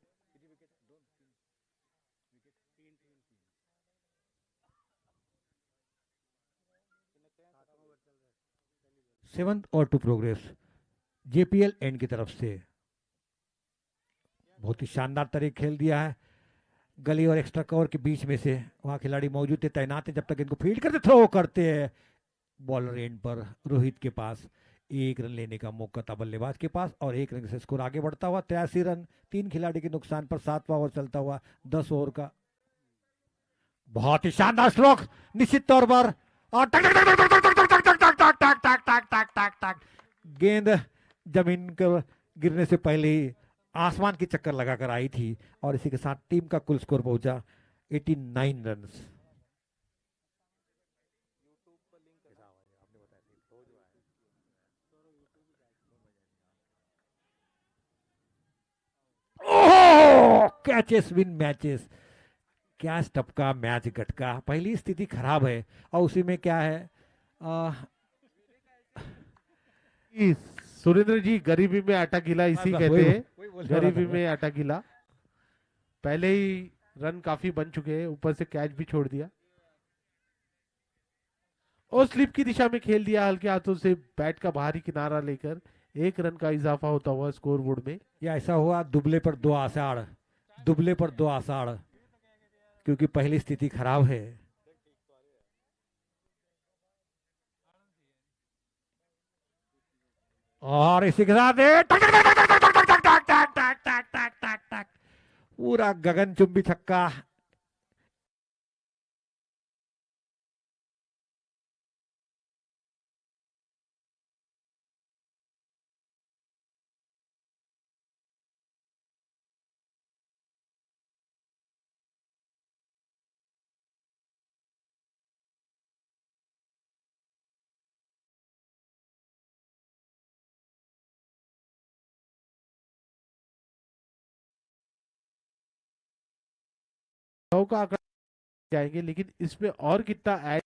Seventh और टू प्रोग्रेस JPL एंड की तरफ से बहुत ही शानदार तरीके खेल दिया है। गली और एक्स्ट्रा कवर के बीच में से वहां खिलाड़ी मौजूद थे, तैनात थे, जब तक इनको फील्ड करते थ्रो करते हैं बॉलर एंड पर रोहित के पास। एक रन लेने का मौका था बल्लेबाज के पास और एक रन से स्कोर आगे बढ़ता हुआ 83 रन, 3 खिलाड़ी के नुकसान पर 7वां ओवर चलता हुआ 10 ओवर का। बहुत ही शानदार स्ट्रोक निश्चित तौर पर, और टक टक टक टक टक टक टक टक टक टक टक टक टक टक टक, गेंद जमीन पर गिरने से पहले ही आसमान की चक्कर लगाकर आई थी और इसी के साथ टीम का कुल स्कोर पहुंचा 89 रन। ओह, कैचेस विन मैचेस, क्या स्टप का मैच गटका। पहली स्थिति खराब है और उसी में क्या है, सुरेंद्र जी, गरीबी में आटा गीला इसी कहते हैं, गरीबी में आटा गीला। पहले ही रन काफी बन चुके हैं, ऊपर से कैच भी छोड़ दिया और स्लिप की दिशा में खेल दिया हल्के हाथों से, बैट का बाहरी किनारा लेकर 1 रन का इजाफा होता हुआ स्कोर बोर्ड में। या ऐसा हुआ दुबले पर 2 आषाढ़, दुबले पर 2 आषाढ़, क्योंकि पहली स्थिति खराब है। और इसी के साथ पूरा गगनचुंबी छक्का का आंकड़ा जाएंगे, लेकिन इसमें और कितना ऐड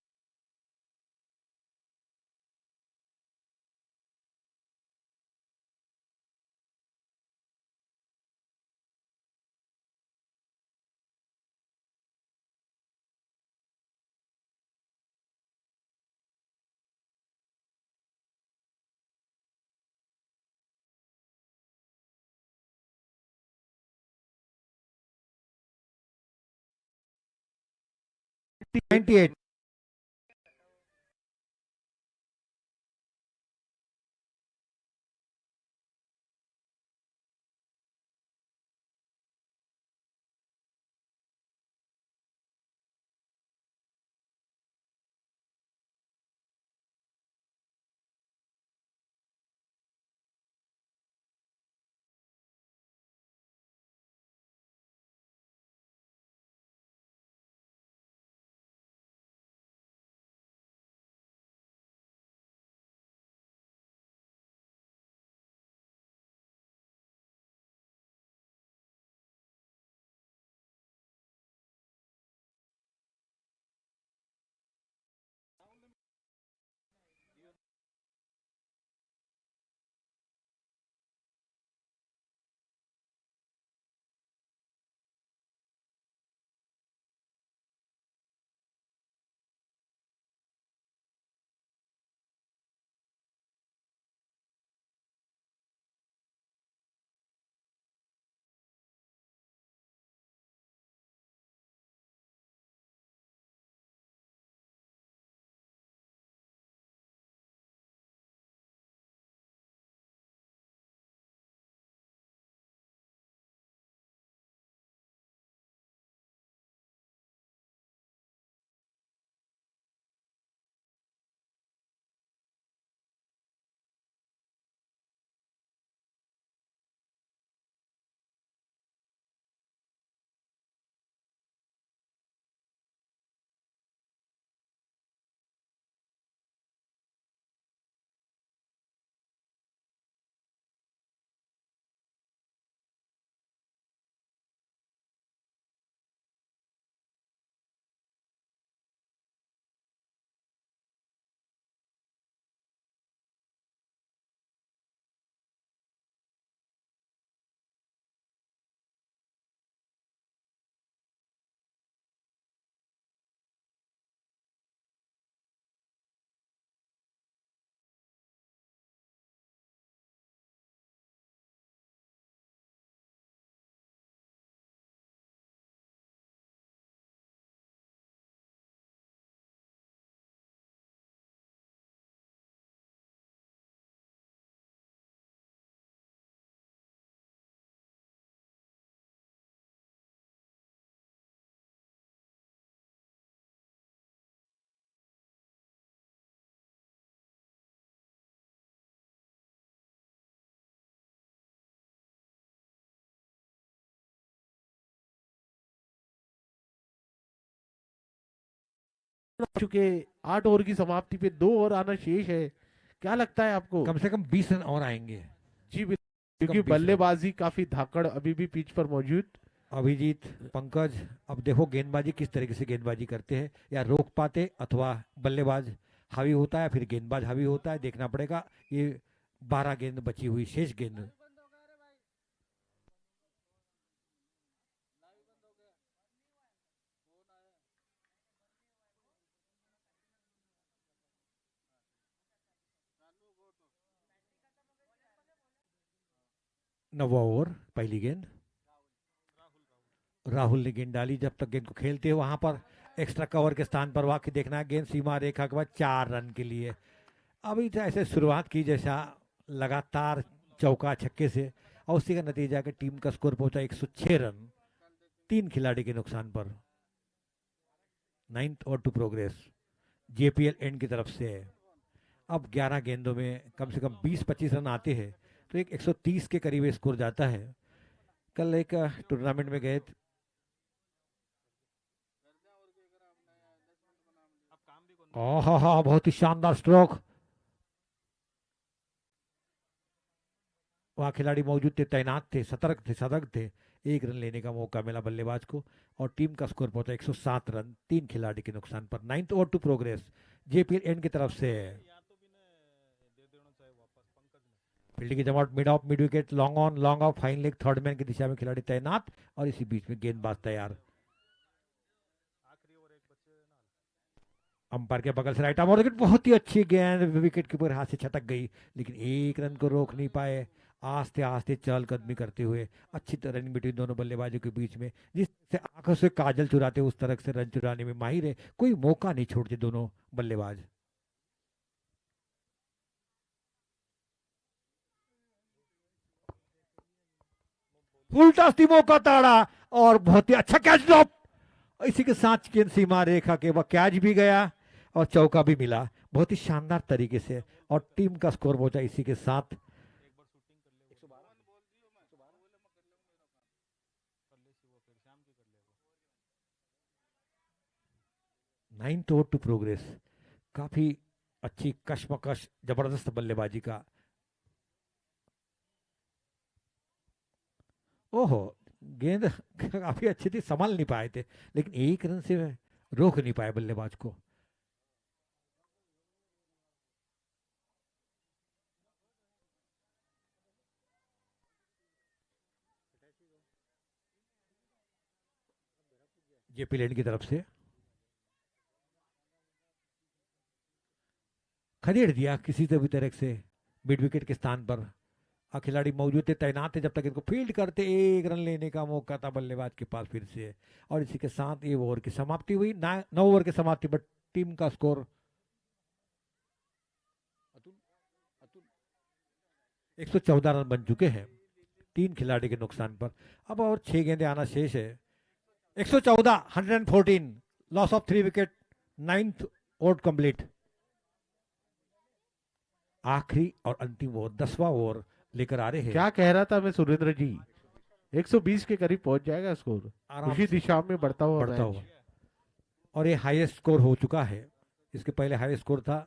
98। चुके 8 ओवर की समाप्ति पे 2 ओवर आना शेष है, क्या लगता है आपको? कम से कम 20 रन और आएंगे। जी बिल्कुल, क्योंकि 20 रन। बल्लेबाजी काफी धाकड़ अभी भी पिच पर मौजूद। अभिजीत, पंकज, अब देखो गेंदबाजी किस तरीके से गेंदबाजी करते हैं, या रोक पाते अथवा बल्लेबाज हावी होता है फिर गेंदबाज हावी होता है, देखना पड़ेगा। ये 12 गेंद बची हुई शेष गेंद। नवा ओवर, पहली गेंद। राहुल ने गेंद डाली, जब तक गेंद को खेलते हैं वहां पर एक्स्ट्रा कवर के स्थान पर वाकई देखना है, गेंद सीमा रेखा के बाद 4 रन के लिए। अभी तो ऐसे शुरुआत की जैसा लगातार चौका छक्के से, और उसी का नतीजा कि टीम का स्कोर पहुंचा 106 रन 3 खिलाड़ी के नुकसान पर। 9th over to progress JPL end की तरफ से। अब 11 गेंदों में कम से कम 20-25 रन आते हैं तो एक 130 के करीब स्कोर जाता है। कल एक टूर्नामेंट में गए हाँ, बहुत ही शानदार स्ट्रोक। वहां खिलाड़ी मौजूद थे, तैनात थे, सतर्क थे। 1 रन लेने का मौका मिला बल्लेबाज को और टीम का स्कोर पहुंचा 107 रन 3 खिलाड़ी के नुकसान पर। 9th over to progress JPL end की तरफ से। फील्डिंग की जमावट, mid off, mid wicket, long on, long off, fine leg, third man की दिशा में खिलाड़ी तैनात और इसी बीच में गेंदबाज तैयार। अंपायर के बगल से राइट आर्म और विकेट, बहुत ही अच्छी गेंद विकेट के ऊपर हाथ से छटक गई, लेकिन 1 रन को रोक नहीं पाए। आस्ते आस्ते चहलकदमी करते हुए अच्छी तरह रनिंग बिटवीन दोनों बल्लेबाजों के बीच में, जिस से आंखों से काजल चुराते उस तरह से रन चुराने में माहिर है, कोई मौका नहीं छोड़ते दोनों बल्लेबाज। उल्टा स्टीमो का ताड़ा और बहुत ही अच्छा कैच ड्रॉप। इसी के साथ गेंद सीमा रेखा के वह कैच भी गया और चौका भी मिला बहुत ही शानदार तरीके से, और टीम का स्कोर पहुंचा इसी के साथ 9th ओवर टू प्रोग्रेस। काफी अच्छी कशमकश जबरदस्त बल्लेबाजी का। ओहो, गेंद काफी अच्छी थी, संभाल नहीं पाए थे, लेकिन 1 रन से रोक नहीं पाए बल्लेबाज को। जेपी लैंड की तरफ से खदेड़ दिया किसी भी तरह से मिड विकेट के स्थान पर। खिलाड़ी मौजूद थे, तैनात थे, जब तक इनको फील्ड करते 1 रन लेने का मौका था बल्लेबाज के पास फिर से। और इसी के साथ ये ओवर की समाप्ति हुई। 9 ओवर की समाप्ति पर टीम का स्कोर 114 रन बन चुके हैं 3 खिलाड़ी के नुकसान पर। अब और 6 गेंदें आना शेष है। 114, 114, loss of 3 wicket, 9th over complete. आखिरी और अंतिम ओवर 10वां ओवर लेकर आ रहे हैं। क्या कह रहा था मैं सुरेंद्र जी, 120 के करीब पहुंच जाएगा स्कोर, आराम उसी से दिशा में बढ़ता हुआ बढ़ता मैच। हुआ, और ये हाईएस्ट स्कोर हो चुका है। इसके पहले हाईएस्ट स्कोर था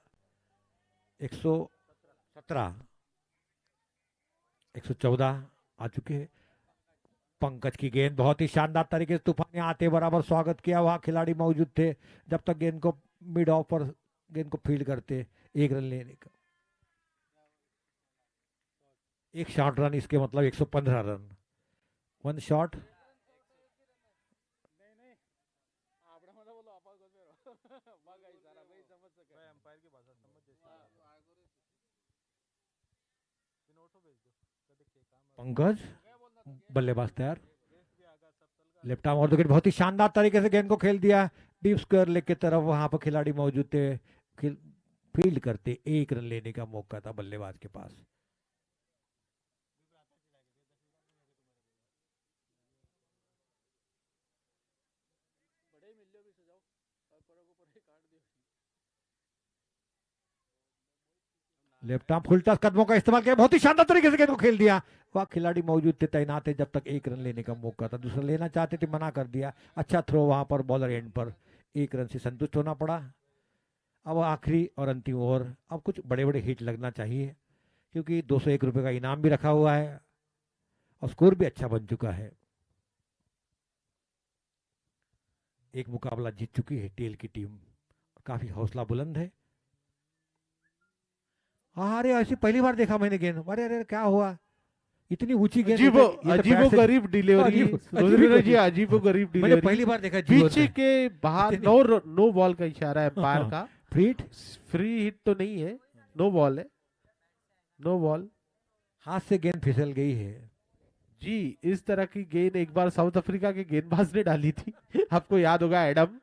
117, 114 आ चुके हैं। पंकज की गेंद बहुत ही शानदार तरीके से तूफान ने आते बराबर स्वागत किया। वहां खिलाड़ी मौजूद थे, जब तक गेंद को मिड ऑफ पर गेंद को फील्ड करते 1 रन लेने का। एक शॉट रन, इसके मतलब 115 रन। 1 शॉट, पंकज बल्लेबाज तैयार। लेफ्ट आर्म और विकेट, बहुत ही शानदार तरीके से गेंद को खेल दिया डीप स्क्वायर लेग की तरफ। वहां पर खिलाड़ी मौजूद थे, फील्ड करते 1 रन लेने का मौका था बल्लेबाज के पास। लेफ्ट आर्म फुल टॉस कदमों का इस्तेमाल किया, बहुत ही शानदार तरीके से गेंद को खेल दिया। वह खिलाड़ी मौजूद थे, तैनात थे, जब तक 1 रन लेने का मौका था। दूसरा लेना चाहते थे, मना कर दिया। अच्छा थ्रो वहां पर बॉलर एंड पर, 1 रन से संतुष्ट होना पड़ा। अब आखिरी और अंतिम ओवर, अब कुछ बड़े बड़े हिट लगना चाहिए क्योंकि 201 रुपए का इनाम भी रखा हुआ है और स्कोर भी अच्छा बन चुका है। एक मुकाबला जीत चुकी है टेल की टीम, काफी हौसला बुलंद है। अरे ऐसी पहली बार देखा मैंने गेंद, अरे अरे क्या हुआ, इतनी ऊंची गेंद, अजीबो ये तो अजीबो बैट से- गरीब डिलीवरी, रुद्र जी अजीबो गरीब मैंने डिलीवरी, पहली बार देखा जीवन पीछे में। के बाहर नो बॉल का इशारा है एम्पायर का। फ्रीट फ्री हिट तो नहीं है, नो बॉल है, नो बॉल। हाथ से गेंद फिसल गई है। जी, इस तरह की गेंद एक बार साउथ अफ्रीका के गेंदबाज ने डाली थी आपको याद होगा, एडम।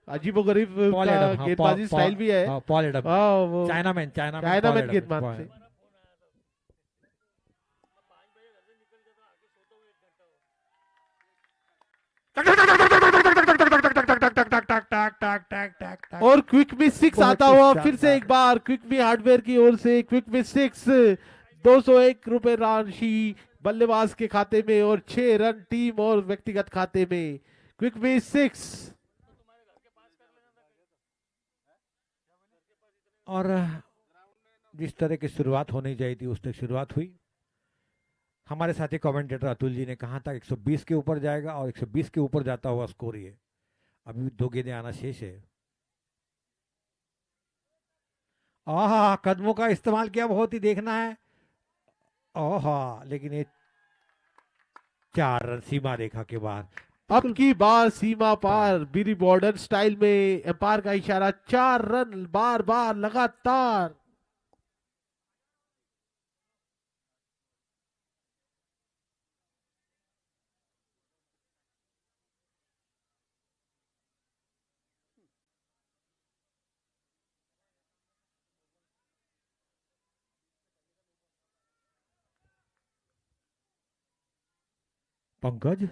अजीबो गरीब पॉल का एडम, हाँ, गेंदबाजी स्टाइल भी है। पॉल एडम, हाँ, वो चाइनामैन चाइनामैन गेंदबाज थे। और क्विक में 6 बहुत आता ही हुआ फिर से शानदार। एक बार क्विक में हार्डवेयर की ओर से क्विक में 6, 201 रुपए राशि बल्लेबाज के खाते में और 6 रन टीम और व्यक्तिगत खाते में। क्विक में 6। और जिस तरह की शुरुआत होनी चाहिए थी उस तक शुरुआत हुई। हमारे साथी कमेंटेटर अतुल जी ने कहा था 120 के ऊपर जाएगा और 120 के ऊपर जाता हुआ स्कोर ये। अभी 2 गेंदें आना शेष है। आहा, कदमों का इस्तेमाल किया, बहुत ही देखना है। ओहा, लेकिन ये 4 रन सीमा रेखा के बाहर। अब की बार सीमा पार बिली बॉर्डन स्टाइल में एम्पायर का इशारा, 4 रन बार बार लगातार। Pankaj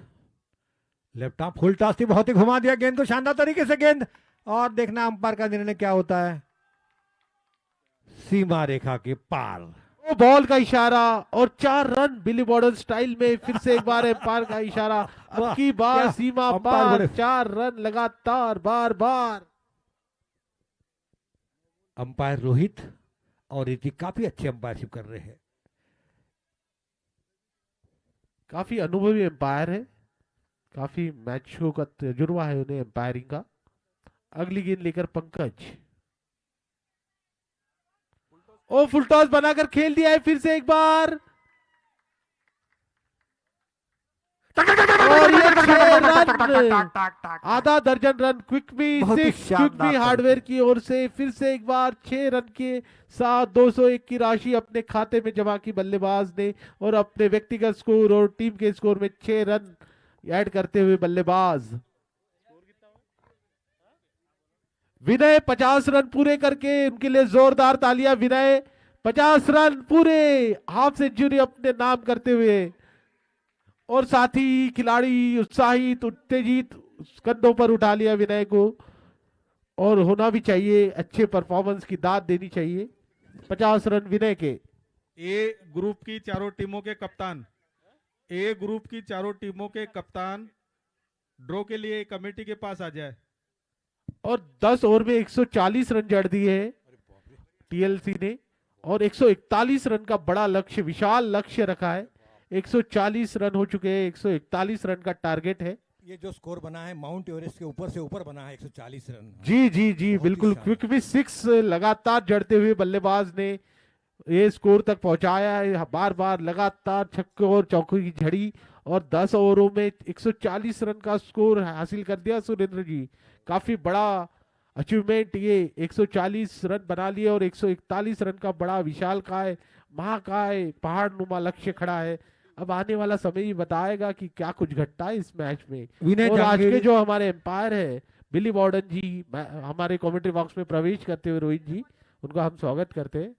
left arm full toss थी, बहुत ही घुमा दिया गेंद को शानदार तरीके से गेंद। और देखना अंपायर का निर्णय क्या होता है। सीमा रेखा के पार। वो बॉल का इशारा और 4 रन बिली बॉर्डन स्टाइल में फिर से एक बार एम्पायर का इशारा। अब की बार क्या सीमा अंपायर पार, बड़े- 4 रन लगातार बार बार। अंपायर रोहित और ऋतिक काफी अच्छी अंपायरशिप कर रहे हैं। काफी अनुभवी एम्पायर है, काफी मैचों का तजुर्बा है उन्हें एम्पायरिंग का। अगली गेंद लेकर पंकज, ओ फुल टॉस बनाकर खेल दिया है फिर से एक बार और ये 6 रन, आधा दर्जन रन क्विक भी बहुत ही 6, क्विक शानदार भी हार्डवेयर की ओर से फिर से एक बार 6 रन के साथ 201 की राशि अपने खाते में जमा की बल्लेबाज ने और अपने व्यक्तिगत स्कोर और टीम के स्कोर में 6 रन ऐड करते हुए बल्लेबाज विनय 50 रन पूरे करके उनके लिए जोरदार तालियां। विनय 50 रन पूरे, हाफ सेंचुरी अपने नाम करते हुए और साथ ही खिलाड़ी उत्साहित उत्तेजित कंधों पर उठा लिया विनय को। और होना भी चाहिए, अच्छे परफॉर्मेंस की दाद देनी चाहिए। 50 रन विनय के। ए ग्रुप की चारों टीमों के कप्तान, ए ग्रुप की चारों टीमों के कप्तान ड्रॉ के लिए कमेटी के पास आ जाए। और 10 ओवर में 140 रन जड़ दिए हैं टीएलसी ने और 141 रन का बड़ा लक्ष्य, विशाल लक्ष्य रखा है। 140 रन हो चुके हैं, 141 रन का टारगेट है। ये जो स्कोर बना है माउंट एवरेस्ट के ऊपर से ऊपर बना है, 140 रन। जी जी जी, बहुत ही बिल्कुल। शानदार। क्विक भी 6 लगातार जड़ते हुए बल्लेबाज ने ये स्कोर तक पहुंचाया है। बार बार लगातार छक्के और चौकों की झड़ी और 10 ओवरों में 140 रन का स्कोर हासिल कर दिया सुरेंद्र जी। काफी बड़ा अचीवमेंट ये, 140 रन बना लिए और 141 रन का बड़ा विशालकाय महाकाय पहाड़ नुमा लक्ष्य खड़ा है। अब आने वाला समय ही बताएगा कि क्या कुछ घटता है इस मैच में। विनय और आज के जांगीड़- जो हमारे एम्पायर है बिली बॉर्डन जी, हमारे कमेंट्री बॉक्स में प्रवेश करते हुए रोहित जी, उनका हम स्वागत करते हैं।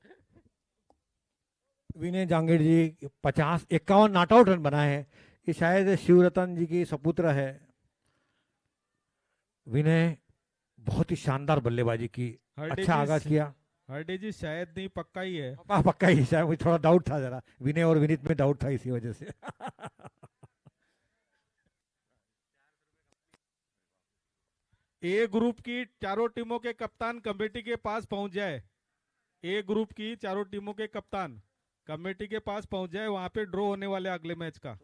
विनय जांगीड़ जी 51 नॉट आउट रन बनाए हैं। ये शायद शिवरतन जी की सपुत्र है। विनय बहुत ही शानदार बल्लेबाजी की, हरडे अच्छा जी- आगाज किया। हरडे जी शायद नहीं, पक्का ही है। पक्का ही, शायद मुझे थोड़ा डाउट था, जरा विनय और विनीत में डाउट था इसी वजह से। ए ग्रुप की चारों टीमों के कप्तान कमेटी के पास पहुंच जाए। ए ग्रुप की चारों टीमों के कप्तान कमेटी के पास पहुंच जाए, वहां पे ड्रॉ होने वाले अगले मैच का।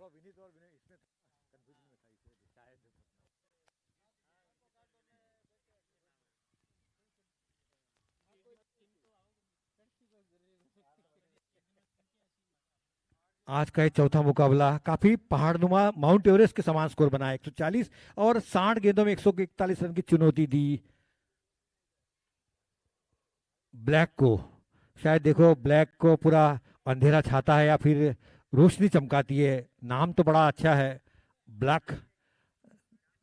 आज का ये चौथा मुकाबला काफी पहाड़नुमा माउंट एवरेस्ट के समान स्कोर बना है। 140 और 60 गेंदों में 141 रन की चुनौती दी ब्लैक को। शायद देखो ब्लैक को पूरा अंधेरा छाता है या फिर रोशनी चमकाती है। नाम तो बड़ा अच्छा है ब्लैक,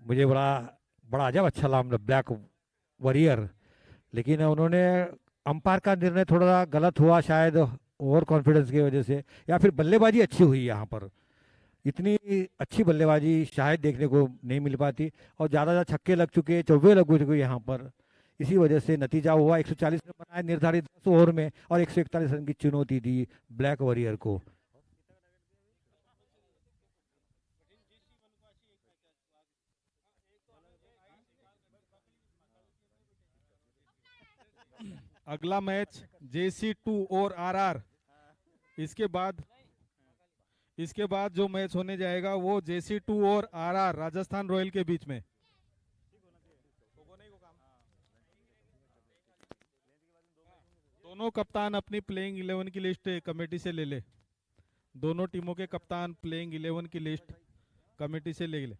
मुझे बड़ा बड़ा अजब अच्छा नाम ब्लैक वॉरियर, लेकिन उन्होंने अंपायर का निर्णय थोड़ा गलत हुआ, शायद ओवर कॉन्फिडेंस की वजह से, या फिर बल्लेबाजी अच्छी हुई यहाँ पर। इतनी अच्छी बल्लेबाजी शायद देखने को नहीं मिल पाती, और ज़्यादा छक्के लग चुके, चौवे लग चुके यहाँ पर। इसी वजह से नतीजा हुआ 140 रन बनाए निर्धारित 10 ओवर में और 141 रन की चुनौती दी ब्लैक वॉरियर को। अगला मैच JC2 और RR। इसके बाद जो मैच होने जाएगा वो JC2 और RR राजस्थान रॉयल के बीच में। दोनों कप्तान अपनी प्लेइंग 11 की लिस्ट कमेटी से ले ले। दोनों टीमों के कप्तान प्लेइंग 11 की लिस्ट कमेटी से ले ले।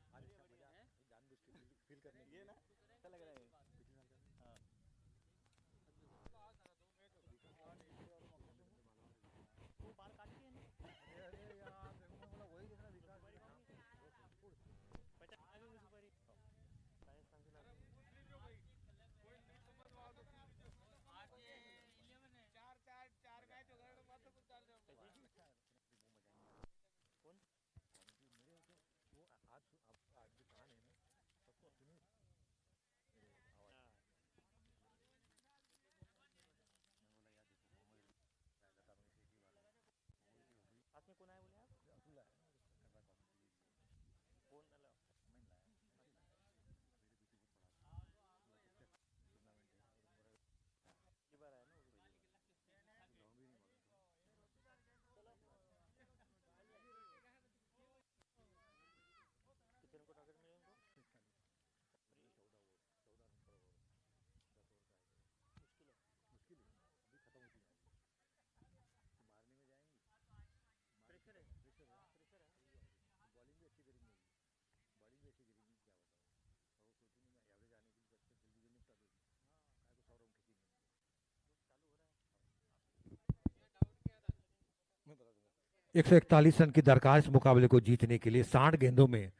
एक सौ 41 रन की दरकार इस मुकाबले को जीतने के लिए 60 गेंदों में।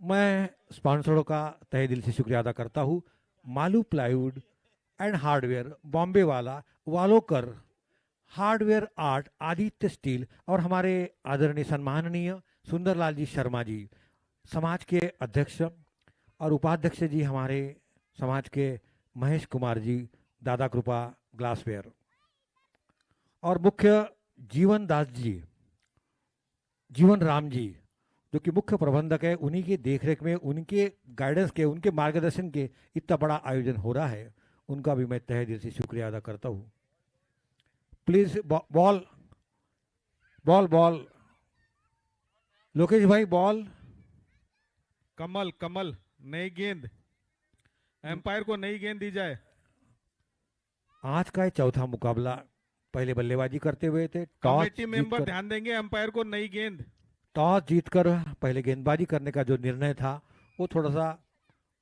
मैं स्पॉन्सरों का तहे दिल से शुक्रिया अदा करता हूँ। Malu plywood and hardware, Bombay वाला, वालोकर हार्डवेयर आर्ट, आदित्य स्टील और हमारे आदरणीय सम्माननीय सुंदरलाल जी शर्मा जी, समाज के अध्यक्ष और उपाध्यक्ष जी हमारे समाज के महेश कुमार जी, दादा कृपा ग्लासवेयर, और मुख्य जीवन दास जी, जीवन राम जी जो कि मुख्य प्रबंधक है। उन्हीं की देखरेख में, उनके गाइडेंस के, उनके मार्गदर्शन के इतना बड़ा आयोजन हो रहा है, उनका भी मैं तहे दिल से शुक्रिया अदा करता हूँ। Please ball ball ball, Lokesh भाई बॉल। कमल कमल नई गेंद, एम्पायर को नई गेंद दी जाए। आज का ये चौथा मुकाबला पहले बल्लेबाजी करते हुए थे, कमेटी मेंबर ध्यान देंगे, एम्पायर को नई गेंद। टॉस जीतकर पहले गेंदबाजी करने का जो निर्णय था वो थोड़ा सा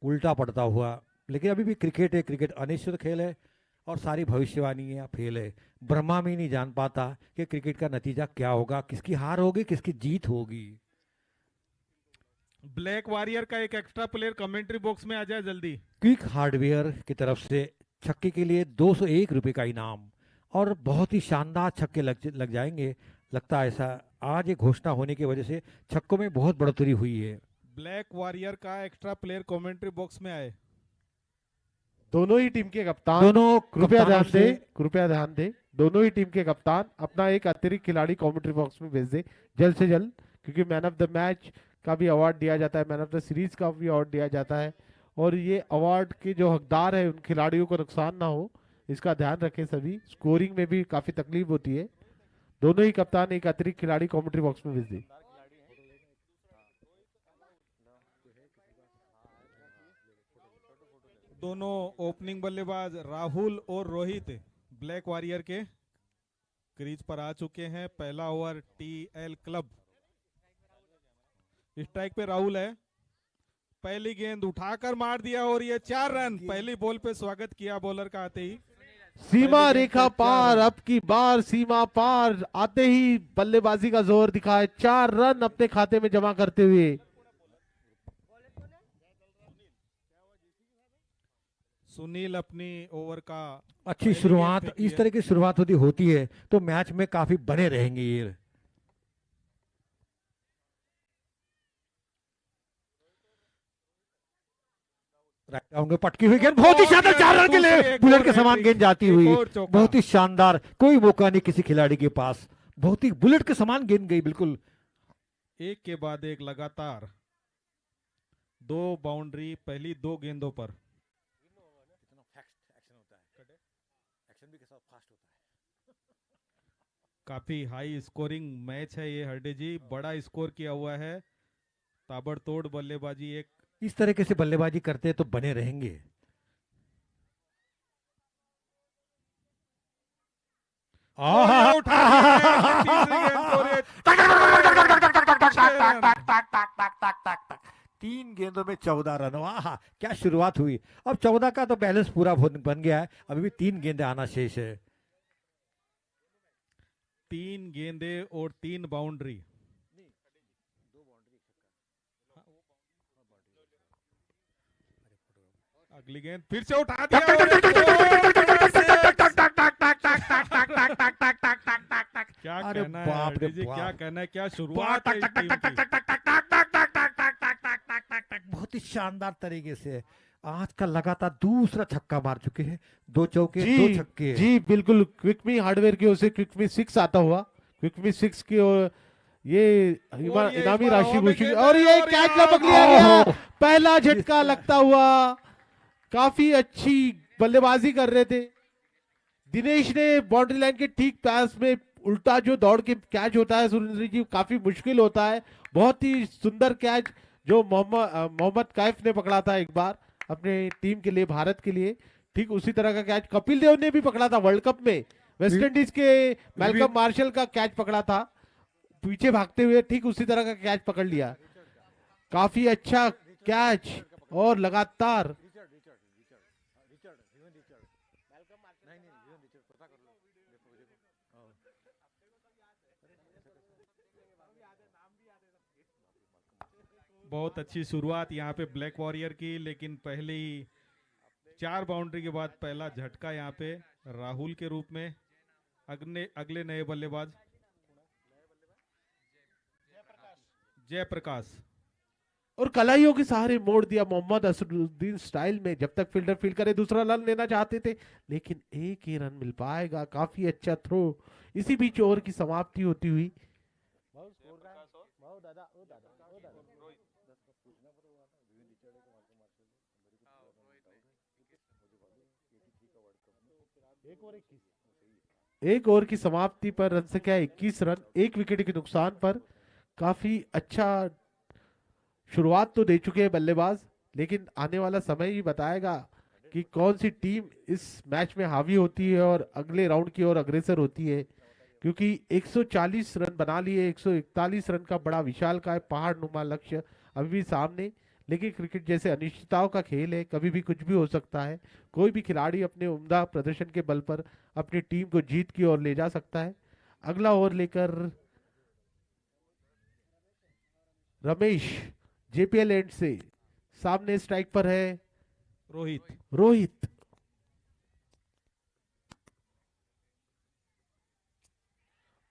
उल्टा पड़ता हुआ, लेकिन अभी भी क्रिकेट है, क्रिकेट अनिश्चित खेल है और सारी भविष्यवाणियां फेल है। ब्रह्मा भी नहीं जान पाता कि क्रिकेट का नतीजा क्या होगा, किसकी हार होगी, किसकी जीत होगी। ब्लैक वॉरियर का एक एक्स्ट्रा प्लेयर कमेंट्री बॉक्स में आ जाए जल्दी। क्विक हार्डवेयर की तरफ से छक्के के लिए 201 रुपए का इनाम और बहुत ही शानदार छक्के लग जाएंगे। लगता है ऐसा, आज ये घोषणा होने की वजह से छक्कों में बहुत बढ़ोतरी हुई है। ब्लैक वॉरियर का एक्स्ट्रा प्लेयर कमेंट्री बॉक्स में आए। दोनों ही टीम के कप्तान दोनों कृपया ध्यान कप्तानों दे, से कृपया ध्यान दे, दोनों ही टीम के कप्तान अपना एक अतिरिक्त खिलाड़ी कमेंट्री बॉक्स में भेज दे जल्द से जल्द, क्योंकि मैन ऑफ द मैच का भी अवार्ड दिया जाता है, मैन ऑफ द सीरीज का भी अवार्ड दिया जाता है, और ये अवार्ड के जो हकदार है उन खिलाड़ियों को नुकसान ना हो, इसका ध्यान रखें सभी। स्कोरिंग में भी काफी तकलीफ होती है। दोनों ही कप्तान एक अतिरिक्त खिलाड़ी कमेंट्री बॉक्स में भेज दें। दोनों ओपनिंग बल्लेबाज राहुल और रोहित ब्लैक वॉरियर के क्रीज पर आ चुके हैं। पहला ओवर टीएल क्लब। स्ट्राइक पे राहुल है। पहली गेंद उठाकर मार दिया और ये 4 रन। पहली बॉल पे स्वागत किया बॉलर का आते ही। सीमा पहली गेंद रेखा पे 4 पार, रन। अब की बार सीमा पार आते ही बल्लेबाजी का जोर दिखाए, 4 रन अपने खाते में जमा करते हुए। सुनील अपनी ओवर का अच्छी पहली गेंद शुरुआत, फेंकी इस है। तरह की शुरुआत यदि होती है तो मैच में काफी बने रहेंगे ये। राइट डाउन में पटकी हुई गेंद, बहुत ही शानदार, 4 रन के लिए दूसरी एक बुलेट और के समान हैट्रिक, गेंद जाती एक हुई, और चौका। बहुत ही शानदार। कोई मौका नहीं किसी खिलाड़ी के पास, बहुत ही बुलेट के समान गेंद गई बिल्कुल। एक के बाद एक लगातार 2 बाउंड्री पहली 2 गेंदों पर। काफी हाई स्कोरिंग मैच है ये हरडे जी, बड़ा स्कोर किया हुआ है। ताबड़तोड़ बल्लेबाजी एक इस तरीके से बल्लेबाजी करते तो बने रहेंगे। और ये उठा दिया है, तीसरी गेंद और ये 6 रन। 3 गेंदों में 14 रन। वाह क्या शुरुआत हुई। अब 14 का तो बैलेंस पूरा बन गया है, अभी भी 3 गेंदें आना शेष है। 3 गेंदे और 3 बाउंड्री। अगली गेंद फिर से उठा दिया और एक क्या अरे कहना है बाप रे हरडी जी, बाप। क्या कहना है, क्या शुरुआत है इस टीम की। बहुत ही शानदार तरीके से आज का लगातार दूसरा छक्का मार चुके हैं। 2 चौके 2 जी छक्के। जी बिल्कुल, क्विकमी हार्डवेयर की ओर से क्विकमी 6 आता हुआ। क्विकमी 6 की ओर ये और ये इनामी इस बार राशि हवा में घोषित, गेंद और है ये और कैच यहाँ लपक लिया गया। ओहो। पहला झटका लगता हुआ, काफी अच्छी बल्लेबाजी कर रहे थे दिनेश ने। बाउंड्री लाइन के ठीक पास में उल्टा जो दौड़ के कैच होता है सुरेंद्र जी, काफी मुश्किल होता है। बहुत ही सुंदर कैच जो मोहम्मद कैफ ने पकड़ा था एक बार अपने टीम के लिए, भारत के लिए। ठीक उसी तरह का कैच कपिल देव ने भी पकड़ा था वर्ल्ड कप में, वेस्ट इंडीज के मैल्कम मार्शल का कैच पकड़ा था पीछे भागते हुए, ठीक उसी तरह का कैच पकड़ लिया। काफी अच्छा कैच और लगातार बहुत अच्छी शुरुआत यहाँ पे ब्लैक वॉरियर की, लेकिन पहली 4 बाउंड्री के बाद पहला झटका यहाँ पे राहुल के रूप में। अगले नए बल्लेबाज जयप्रकाश। और कलाइयों के सहारे मोड़ दिया मोहम्मद असदुद्दीन स्टाइल में। जब तक फील्डर फील्ड करे दूसरा रन लेना चाहते थे, लेकिन एक ही रन मिल पाएगा। काफी अच्छा थ्रो। इसी बीच ओवर की समाप्ति होती हुई एक ओवर की समाप्ति पर रन संख्या 21 रन, 1 विकेट के नुकसान पर। काफी अच्छा शुरुआत तो दे चुके हैं बल्लेबाज, लेकिन आने वाला समय ही बताएगा कि कौन सी टीम इस मैच में हावी होती है और अगले राउंड की ओर अग्रसर होती है। क्योंकि 140 रन बना लिए, 141 रन का बड़ा विशाल का पहाड़ नुमा लक्ष्य अभी भी सामने। लेकिन क्रिकेट जैसे अनिश्चितताओं का खेल है, कभी भी कुछ भी हो सकता है। कोई भी खिलाड़ी अपने उम्दा प्रदर्शन के बल पर अपनी टीम को जीत की ओर ले जा सकता है। अगला ओवर लेकर रमेश जेपीएल एंड से सामने स्ट्राइक पर है रोहित।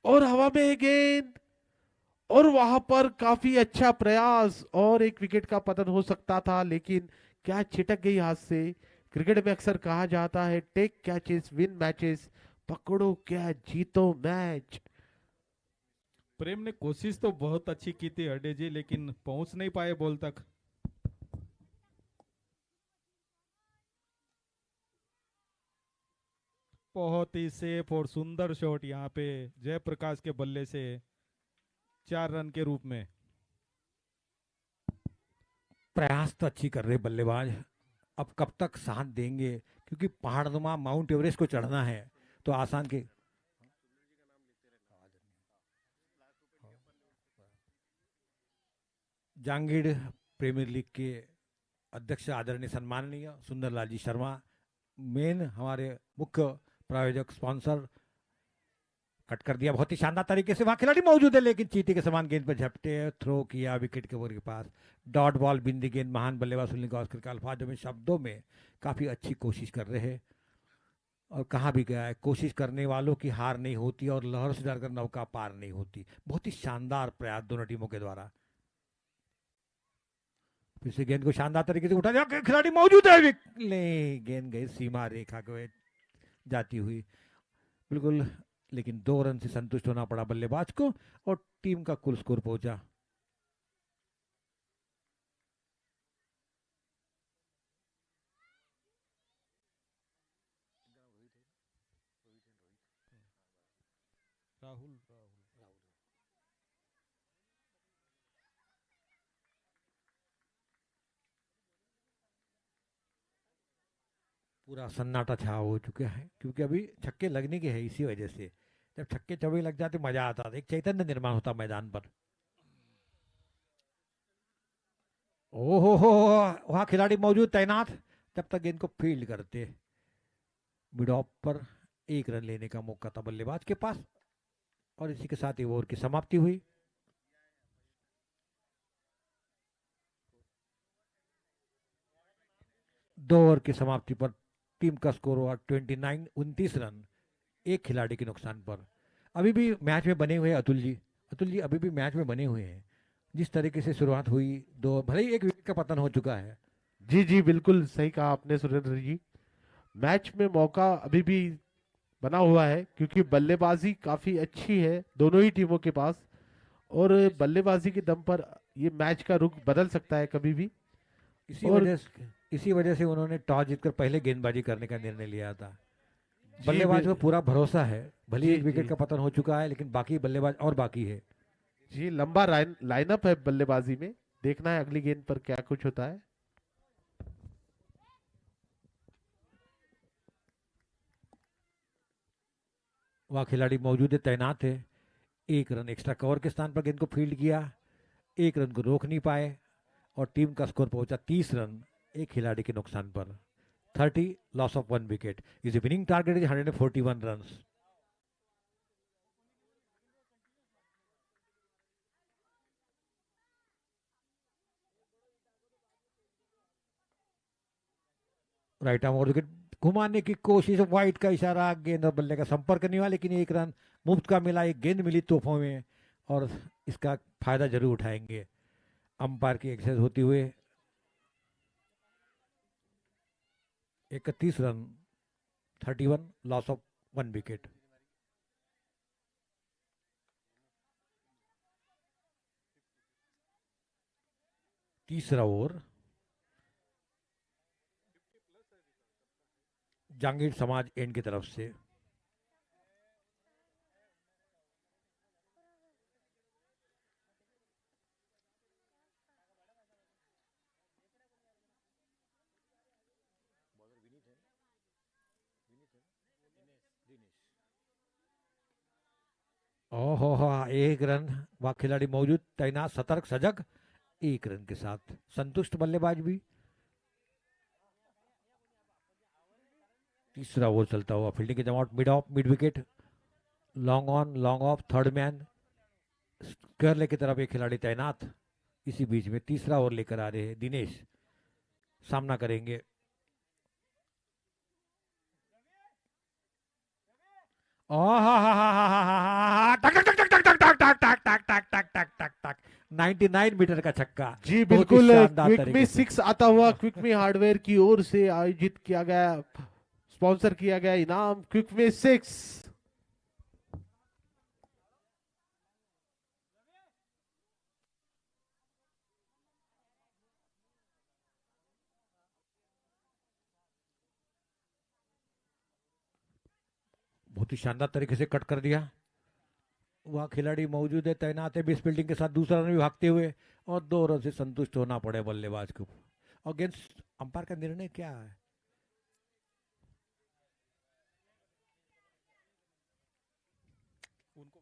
और हवा में गेंद, और वहां पर काफी अच्छा प्रयास, और एक विकेट का पतन हो सकता था, लेकिन क्या छिटक गई हाथ से। क्रिकेट में अक्सर कहा जाता है टेक कैचेस विन मैचेस, पकड़ो कैच जीतो मैच। प्रेम ने कोशिश तो बहुत अच्छी की थी हरडे जी, लेकिन पहुंच नहीं पाए बॉल तक। बहुत ही सेफ और सुंदर शॉट यहाँ पे जयप्रकाश के बल्ले से 4 रन के रूप में। प्रयास तो अच्छी कर रहे बल्लेबाज, अब कब तक साथ देंगे, क्योंकि पहाड़नुमा माउंट एवरेस्ट को चढ़ना है तो आसान के जांगीड़ प्रीमियर लीग के अध्यक्ष आदरणीय सम्माननीय सुंदरलाल जी शर्मा, मेन हमारे मुख्य प्रायोजक स्पॉन्सर, कट कर दिया बहुत ही शानदार तरीके से। वहां खिलाड़ी मौजूद है लेकिन चीटी के समान गेंद पर झपटे, थ्रो किया विकेट कीपर के पास, डॉट बॉल बिंदी गेंद। महान बल्लेबाज सुनील गावस्कर के अल्फाजों में शब्दों में काफी अच्छी कोशिश कर रहे हैं, और कहा भी गया है कोशिश करने वालों की हार नहीं होती और लहर से डरकर नौका पार नहीं होती। बहुत ही शानदार प्रयास दोनों टीमों के द्वारा। फिर से गेंद को शानदार तरीके से उठा दिया, खिलाड़ी मौजूद है, ले गेंद गई सीमा रेखा को जाती हुई बिल्कुल, लेकिन 2 रन से संतुष्ट होना पड़ा बल्लेबाज को और टीम का कुल स्कोर पहुंचा। राहुल पूरा सन्नाटा छा हो चुका है, क्योंकि अभी छक्के लगने के हैं। इसी वजह से जब छक्के चौबे लग जाते मजा आता था, एक चैतन्य निर्माण होता मैदान पर। ओहो हो, वहां खिलाड़ी मौजूद तैनात, जब तक गेंद को फील्ड करते। मिड ऑफ पर 1 रन लेने का मौका था बल्लेबाज के पास, और इसी के साथ ही ओवर की समाप्ति हुई। दो ओवर की समाप्ति पर टीम का स्कोर हुआ 29 रन, एक खिलाड़ी के नुकसान पर। अभी भी मैच में बने हुए हैं अतुल जी अभी भी मैच में बने हुए हैं। जिस तरीके से शुरुआत हुई, दो भले ही 1 विकेट का पतन हो चुका है। जी जी बिल्कुल सही कहा आपने सुरेंद्र जी। मैच में मौका अभी भी बना हुआ है, क्योंकि बल्लेबाजी काफी अच्छी है दोनों ही टीमों के पास, और बल्लेबाजी के दम पर ये मैच का रुख बदल सकता है कभी भी। और इसी वजह से उन्होंने टॉस जीतकर पहले गेंदबाजी करने का निर्णय लिया था। जी, बल्लेबाज को पूरा भरोसा है, भले ही जी, 1 विकेट जी। का पतन हो चुका है, लेकिन बाकी बल्लेबाज और बाकी है। जी लंबा लाइनअप है बल्लेबाजी में, देखना है अगली गेंद पर क्या कुछ होता है। वह खिलाड़ी मौजूद है, तैनात है। 1 रन एक्स्ट्रा कवर के स्थान पर गेंद को फील्ड किया, 1 रन को रोक नहीं पाए और टीम का स्कोर पहुंचा 30 रन, एक खिलाड़ी के नुकसान पर। 30 loss of 1 wicket is winning target is 141 runs. Right arm और विकेट घुमाने की कोशिश, वाइट का इशारा, गेंद और बल्ले का संपर्क नहीं हुआ, लेकिन 1 रन मुफ्त का मिला, एक गेंद मिली तोहफों में, और इसका फायदा जरूर उठाएंगे अंपायर की एक्सरसाइज होते हुए। 31 रन, 31 लॉस ऑफ 1 विकेट। तीसरा ओवर जहांगीर समाज एंड की तरफ से। ओहो हो, 1 रन, वह खिलाड़ी मौजूद, तैनात, सतर्क, सजग, 1 रन के साथ संतुष्ट बल्लेबाज भी। तीसरा ओवर चलता हुआ, फील्डिंग के जमावट, mid off, mid wicket, long on, long of, third man, square की तरफ एक खिलाड़ी तैनात। इसी बीच में तीसरा ओवर लेकर आ रहे हैं दिनेश, सामना करेंगे। टक टक टक टक टक टक टक टक टक टक टक टक टक 99 मीटर का छक्का। जी बहुत ही बिल्कुल, शानदार क्विक तरीके मी से। 6 आता हुआ क्विक मी हार्डवेयर की ओर से आयोजित किया गया, स्पॉन्सर किया गया इनाम क्विक मी 6। बहुत ही शानदार तरीके से कट कर दिया। वह खिलाड़ी मौजूद है, तैनात है, 20 फील्डिंग के साथ दूसरा रन भी भागते हुए, और 2 रन से संतुष्ट होना पड़े बल्लेबाज को। और गेंद अंपायर का निर्णय क्या है? उनको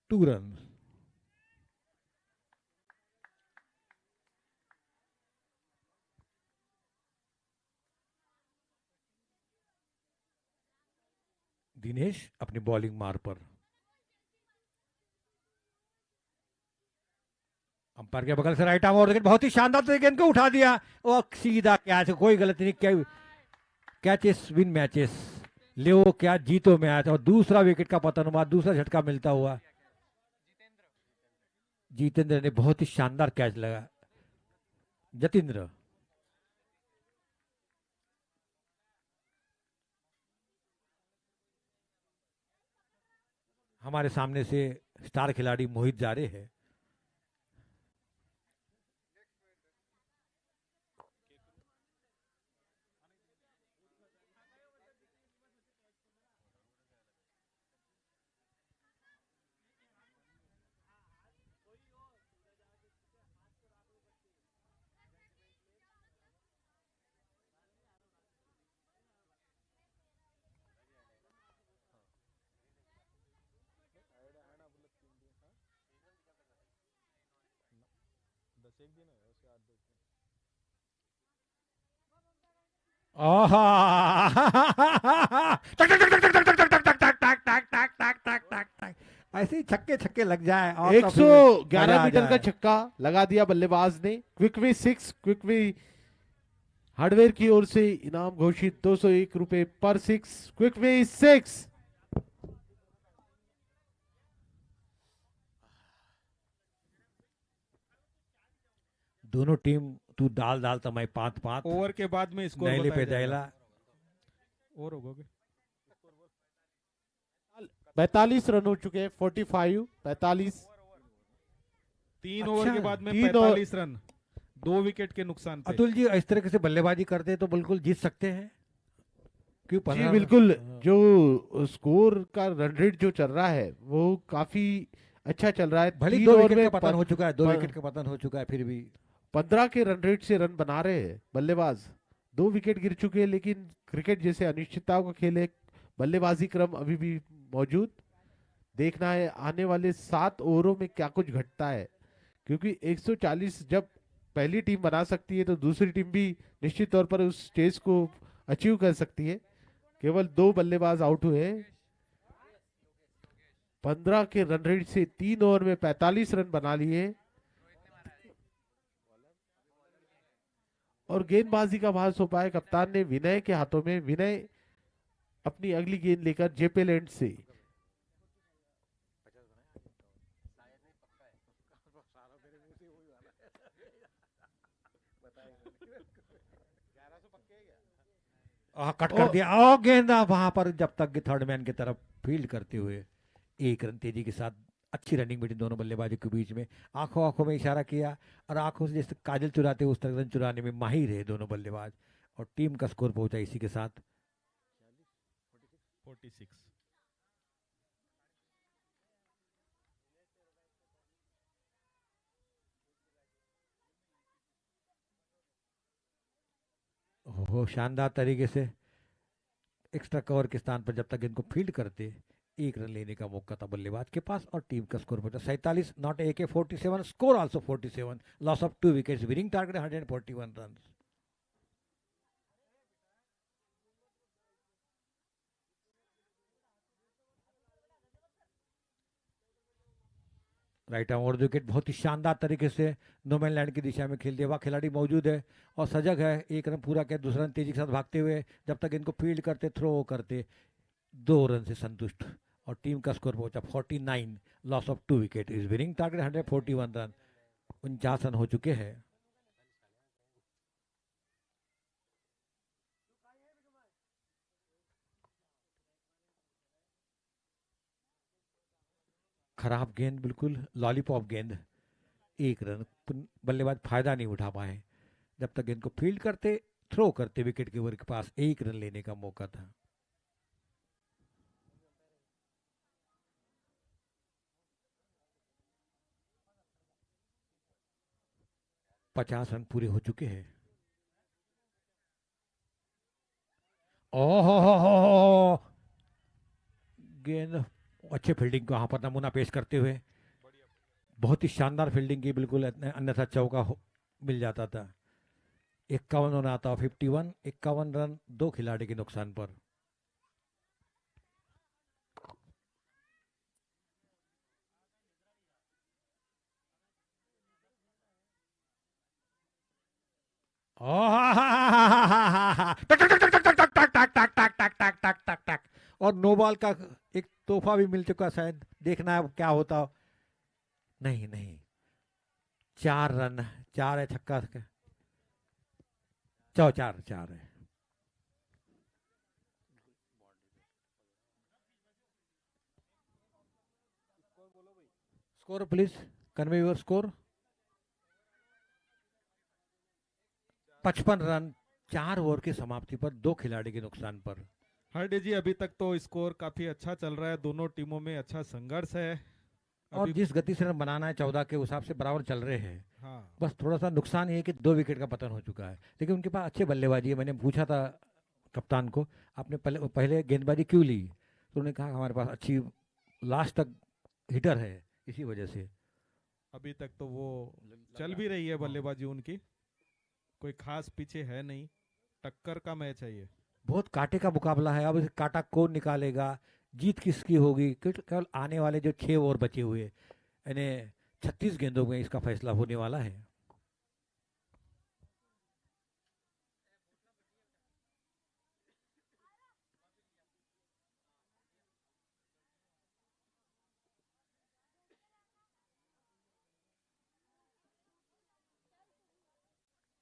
2 रन। दिनेश अपनी बॉलिंग मार पर। अंपायर के बगल से राइट आर्म और बहुत ही शानदार तरीके को उठा दिया और सीधा कैच, कोई गलती नहीं। कैचेस विन मैचेस, ले क्या जीतो मैच। और दूसरा विकेट का पतन हुआ, दूसरा झटका मिलता हुआ। जितेंद्र ने बहुत ही शानदार कैच लगा। जतेंद्र हमारे सामने से स्टार खिलाड़ी मोहित जारे है। ऐसे ही छक्के छक्के लग जाए और 111 मीटर का छक्का लगा दिया बल्लेबाज ने। क्विकवी 6, क्विकवी हार्डवेयर की ओर से इनाम घोषित 201 रुपए पर 6। क्विकवी 6। दोनों टीम तू डाल डाल तमाई 5-5 ओवर के बाद में स्कोर नैले पे बताया दैला। जाएगा। और होगा 45 रन हो चुके हैं। 45 45। 3 ओवर के बाद में 3 45 रन, 2 विकेट के नुकसान पे। अतुल जी इस तरह से बल्लेबाजी करते तो बिल्कुल जीत सकते हैं। क्यों? जी बिल्कुल। जो स्कोर का रन रेट जो चल रहा है वो काफी अच्छा चल रहा है। भले 3 2 ओवर विकेट में का पतन हो चुका है, 2 प- विकेट का पतन हो चुका है, फिर भी 15 के रन रेट से रन बना रहे हैं बल्लेबाज। 2 विकेट गिर चुके हैं, लेकिन क्रिकेट जैसे अनिश्चितताओं का खेल है, बल्लेबाजी क्रम अभी भी मौजूद। देखना है आने वाले 7 ओवरों में क्या कुछ घटता है, क्योंकि 140 जब पहली टीम बना सकती है तो दूसरी टीम भी निश्चित तौर पर उस स्टेज को अचीव कर सकती है। केवल 2 बल्लेबाज आउट हुए। 15 के रन रेट से 3 ओवर में 45 रन बना लिए। और गेंदबाजी का भार सौंपा है कप्तान ने विनय के हाथों में। विनय अपनी अगली गेंद लेकर जेपीएल एंड से। कट कर दिया और गेंदा वहां पर, जब तक थर्ड मैन की तरफ फील्ड करते हुए 1 रन तेजी के साथ। अच्छी रनिंग बैटिंग दोनों बल्लेबाजों के बीच में। आंखों आंखों में इशारा किया और आंखों से जैसे काजल चुराते उस तरह रन चुराने में माहिर है दोनों बल्लेबाज। और टीम का स्कोर पहुंचा इसी के साथ 46। हो शानदार तरीके से एक्स्ट्रा कवर के स्थान पर जब तक इनको फील्ड करते 1 रन लेने का मौका था बल्लेबाज के पास। और टीम का स्कोर पहुंचा 47, not AK 47, score also 47, loss of 2 wickets, winning target 141 run. Right arm और विकेट बहुत ही शानदार तरीके से नो मैन लैंड की दिशा में खेल दिया। वह खिलाड़ी मौजूद है और सजग है। 1 रन पूरा किया, दूसरा रन तेजी के साथ भागते हुए जब तक इनको फील्ड करते, थ्रो करते, 2 रन से संतुष्ट। और टीम का स्कोर पहुंचा 49, loss of 2 wicket, is winning target 141 run. 49 run हो चुके हैं। खराब गेंद, बिल्कुल लॉलीपॉप गेंद, 1 रन। बल्लेबाज फायदा नहीं उठा पाए। जब तक गेंद को फील्ड करते, थ्रो करते, विकेट कीपर के पास 1 रन लेने का मौका था। पचास रन पूरे हो चुके हैं। ओहो, गेंद अच्छे फील्डिंग को यहाँ पर नमूना पेश करते हुए, बहुत ही शानदार फील्डिंग की, बिल्कुल अन्यथा चौका मिल जाता था। 51 रन आता, 51, 51 रन 2 खिलाड़ी के नुकसान पर। टक टक टक टक टक टक टक टक टक टक टक टक टक टक, और नो बॉल का एक तोहफा भी मिल चुका, शायद देखना है क्या होता। नहीं नहीं, 4 रन, 4 है, छक्का, चार चार है। Score please, convey your score. 55 run 4 over की समाप्ति पर 2 खिलाड़ी के नुकसान पर। हार्डे जी, अभी तक तो स्कोर काफी अच्छा चल रहा है, दोनों टीमों में अच्छा संघर्ष है। और जिस गति से रन बनाना है 14 के हिसाब से बराबर चल रहे हैं। हाँ, बस थोड़ा सा नुकसान ये है कि 2 विकेट का पतन हो चुका है, लेकिन उनके पास अच्छे बल्लेबाजी है। मैंने पूछा था कप्तान को, आपने पहले गेंदबाजी क्यों ली, तो उन्होंने कहा हमारे पास अच्छी लास्ट तक हिटर है, इसी वजह से। अभी तक तो वो चल भी रही है बल्लेबाजी उनकी, कोई खास पीछे है नहीं, टक्कर का मैच है ये। बहुत कांटे का मुकाबला है। अब इस कांटा कौन निकालेगा, जीत किसकी होगी, केवल आने वाले जो 6 ओवर बचे हुए, यानी 36 गेंदों में इसका फैसला होने वाला है।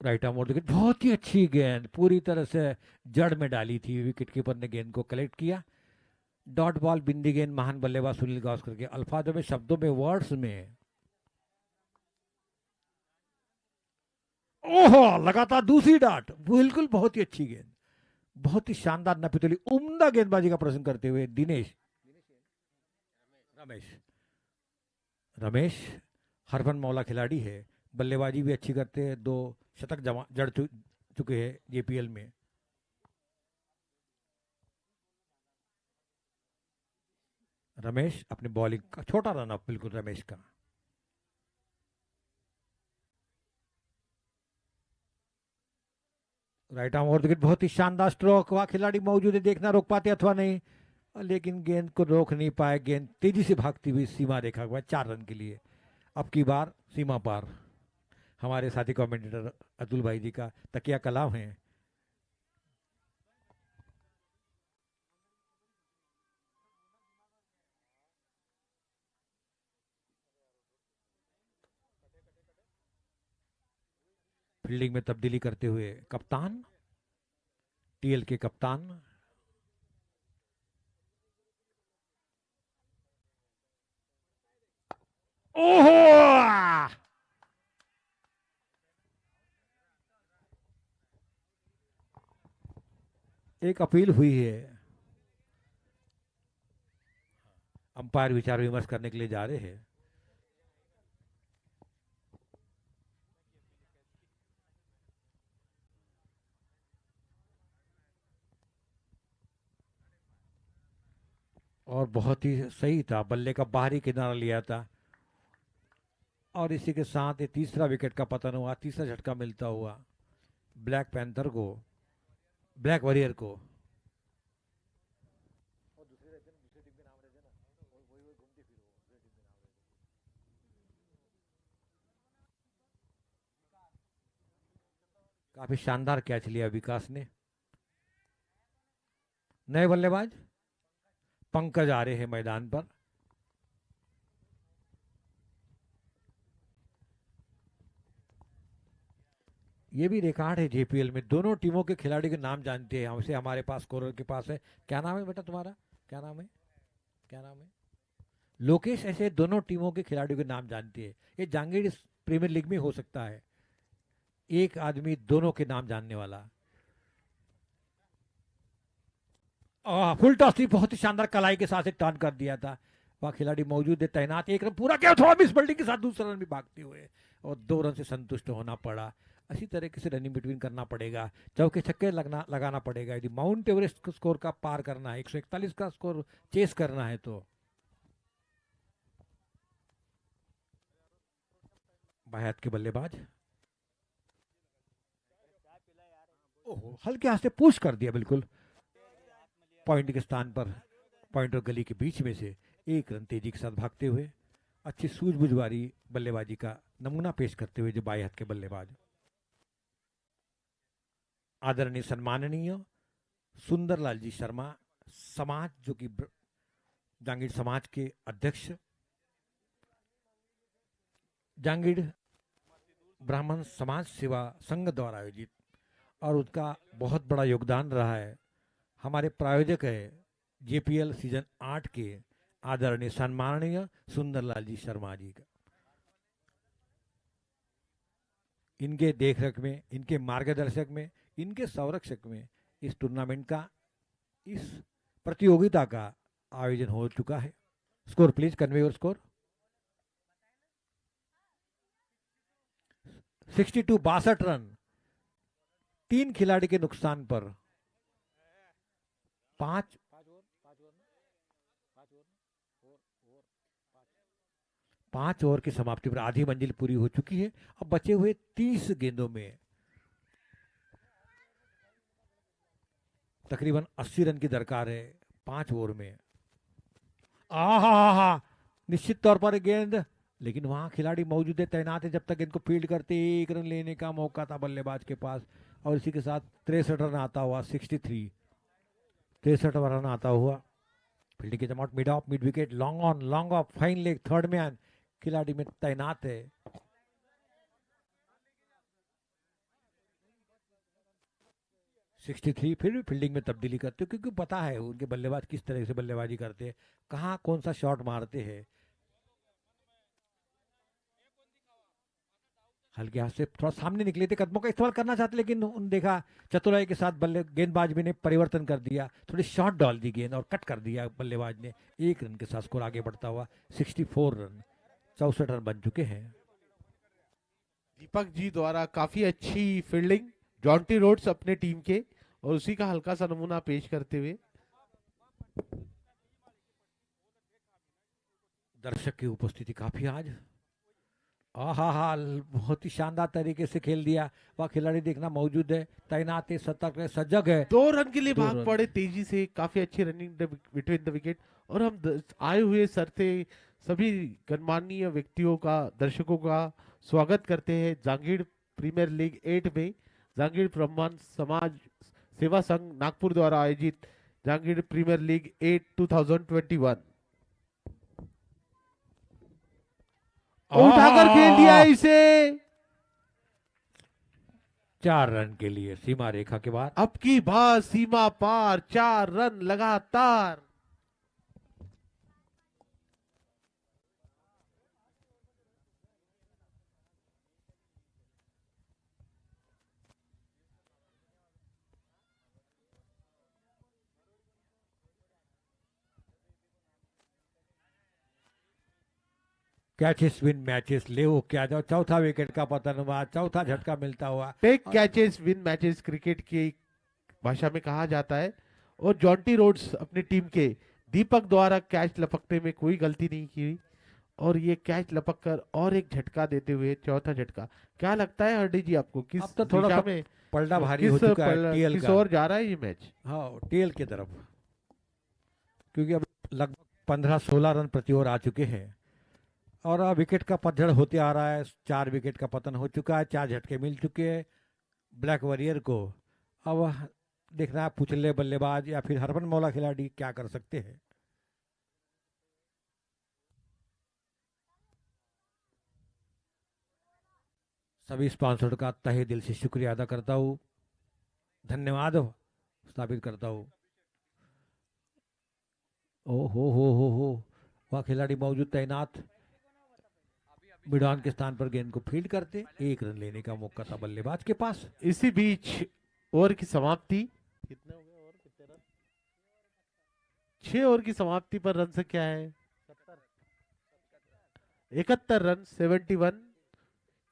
राइट आर्म ओवर विकेट, बहुत ही अच्छी गेंद, पूरी तरह से जड़ में डाली थी, विकेट कीपर ने गेंद को कलेक्ट किया। डॉट बॉल, बिंदी गेंद, महान बल्लेबाज सुनील गावस्कर के अल्फाजों में, शब्दों में, वर्ड्स में। ओहो, लगातार दूसरी डाट, बिल्कुल बहुत ही अच्छी गेंद, बहुत ही शानदार नपीतुली उम्दा गेंदबाजी का प्रदर्शन करते हुए रमेश हरफन मौला खिलाड़ी है, बल्लेबाजी भी अच्छी करते हैं, 2 शतक जड़ चुके हैं जेपीएल में। रमेश अपने बॉलिंग का छोटा रन अप, बिल्कुल रमेश का। राइट आर्म ओवर विकेट, बहुत ही शानदार स्ट्रोक, वहां खिलाड़ी मौजूद है, देखना रोक पाते अथवा नहीं, लेकिन गेंद को रोक नहीं पाए। गेंद तेजी से भागती हुई सीमा रेखा हुआ 4 रन के लिए। अब की बार सीमा पार। हमारे साथी कमेंटेटर अतुल भाई जी का तकिया कलाम है। फील्डिंग में तब्दीली करते हुए कप्तान, टीएल के कप्तान, ओहो, एक अपील हुई है, अंपायर विचार विमर्श करने के लिए जा रहे हैं। और बहुत ही सही था, बल्ले का बाहरी किनारा लिया था, और इसी के साथ ये तीसरा विकेट का पतन हुआ, तीसरा झटका मिलता हुआ ब्लैक पैंथर को, ब्लैक वॉरियर को। काफी शानदार कैच लिया विकास ने। नए बल्लेबाज पंकज आ रहे हैं मैदान पर। ये भी रिकॉर्ड है जेपीएल में, दोनों टीमों के खिलाड़ी के नाम जानते हैं हमसे, हमारे पास स्कोरर के पास है। क्या नाम है बेटा तुम्हारा, क्या नाम है, क्या नाम है? लोकेश। ऐसे दोनों टीमों के खिलाड़ियों के नाम जानती है। ये जहांगीर प्रीमियर लीग में हो सकता है, एक आदमी दोनों के नाम जानने वाला। फुल टॉस थी, बहुत ही शानदार कलाई के साथ एक टर्न कर दिया था। वह खिलाड़ी मौजूद है तैनात, एक रन पूरा किया, थोड़ा मिस फील्डिंग के साथ दूसरा रन भी भागते हुए और 2 रन से संतुष्ट होना पड़ा। इसी तरीके से रनिंग बिटवीन करना पड़ेगा, चौके छक्के लगाना पड़ेगा यदि माउंट एवरेस्ट स्कोर का पार करना है, 141 का स्कोर चेस करना है। तो बाएं हाथ के बल्लेबाज ओहो हल्के हाथ से पुश कर दिया, बिल्कुल पॉइंट के स्थान पर, पॉइंट और गली के बीच में से 1 रन तेजी के साथ भागते हुए अच्छी सूझबूझ वाली बल्लेबाजी का नमूना पेश करते हुए जो बाएं हाथ के बल्लेबाज आदरणीय सम्माननीय सुंदरलाल जी शर्मा, समाज जो कि जांगीड़ समाज के अध्यक्ष, जांगीड़ ब्राह्मण समाज सेवा संघ द्वारा आयोजित, और उनका बहुत बड़ा योगदान रहा है। हमारे प्रायोजक है जेपीएल सीजन 8 के आदरणीय सम्माननीय सुंदरलाल जी शर्मा जी का। इनके देखरेख में, इनके मार्गदर्शक में, इनके संरक्षक में इस टूर्नामेंट का, इस प्रतियोगिता का आयोजन हो चुका है। Score please, convey your score. 62 62 run 3 खिलाड़ी के नुकसान पर 5 ओवर की समाप्ति पर आधी मंजिल पूरी हो चुकी है। अब बचे हुए 30 गेंदों में तकरीबन 80 रन की दरकार है 5 ओवर में। आहा, निश्चित तौर पर गेंद, लेकिन वहां खिलाड़ी मौजूद है, तैनात है, जब तक इनको फील्ड करते 1 रन लेने का मौका था बल्लेबाज के पास। और इसी के साथ 63 रन आता हुआ, 63 रन आता हुआ फील्डिंग के जमावट, mid off, mid wicket, long on, long off, fine leg, third man खिलाड़ी में तैनात है। (63) फिर भी फील्डिंग में तब्दीली करते हो, क्योंकि पता है उनके बल्लेबाज किस तरह से बल्लेबाजी करते हैं, कहाँ कौन सा शॉट मारते हैं। हल्के हाथ से थोड़ा सामने निकले थे, कदमों का इस्तेमाल करना चाहते, लेकिन उन देखा चतुराई के साथ गेंदबाज भी ने परिवर्तन कर दिया, थोड़ी शॉट डाल दी गेंद और कट कर दिया बल्लेबाज ने। 1 रन के साथ स्कोर आगे बढ़ता हुआ 64 रन, 64 रन बन चुके हैं। दीपक जी द्वारा काफी अच्छी फील्डिंग जॉन्टी रोड्स अपने टीम के, और उसी का हल्का सा नमूना पेश करते हुए दर्शक की उपस्थिति काफी आज, आहा, बहुत ही शानदार तरीके से खेल दिया। वह खिलाड़ी देखना मौजूद है, तैनात है, सतर्क है, सजग है। 2 रन के लिए 2 भाग रन। पड़े तेजी से, काफी अच्छी रनिंग बिटवीन द विकेट। और हम आए हुए सर थे सभी गणमान्य व्यक्तियों का, दर्शकों का स्वागत करते हैं जांगीड़ प्रीमियर लीग 8 में। जांगीड़ ब्राह्मण समाज सेवा संघ नागपुर द्वारा आयोजित जांगीड़ प्रीमियर लीग 8 2021 उठाकर खेल दिया इसे 4 रन के लिए सीमा रेखा के बाद। अब की बार सीमा पार, 4 रन लगातार। कैचेस विन मैचेस, ले वो क्या जाओ, चौथा विकेट का पतन हुआ, चौथा झटका मिलता हुआ। Take catches win matches cricket की भाषा में कहा जाता है। और जॉन्टी रोड्स अपनी टीम के दीपक द्वारा कैच लपकने में कोई गलती नहीं की, और ये कैच लपक कर और एक झटका देते हुए चौथा झटका। क्या लगता है हरडी जी आपको, किस अब तो थोड़ा दिशा सा में, पलटा भारी हो चुका है टीएल किस का। ओर जा रहा है ये मैच? हाँ, टेल की तरफ, क्योंकि अब लगभग 15-16 रन प्रति ओवर आ चुके हैं और विकेट का पतझड़ होते आ रहा है। 4 विकेट का पतन हो चुका है, 4 झटके मिल चुके हैं ब्लैक वॉरियर को। अब देखना है पुछले बल्लेबाज या फिर हरमन मौला खिलाड़ी क्या कर सकते हैं। सभी स्पॉन्सर का तहे दिल से शुक्रिया अदा करता हूँ, धन्यवाद स्थापित करता हूँ। ओ हो, वह खिलाड़ी मौजूद तैनात, मिड ऑन के स्थान पर गेंद को फील्ड करते, 1 रन लेने का मौका था बल्लेबाज के पास। इसी बीच ओवर की समाप्ति, कितने हो गए ओवर, कितने रन? 6 ओवर की समाप्ति पर रन संख्या है 71 रन, 71।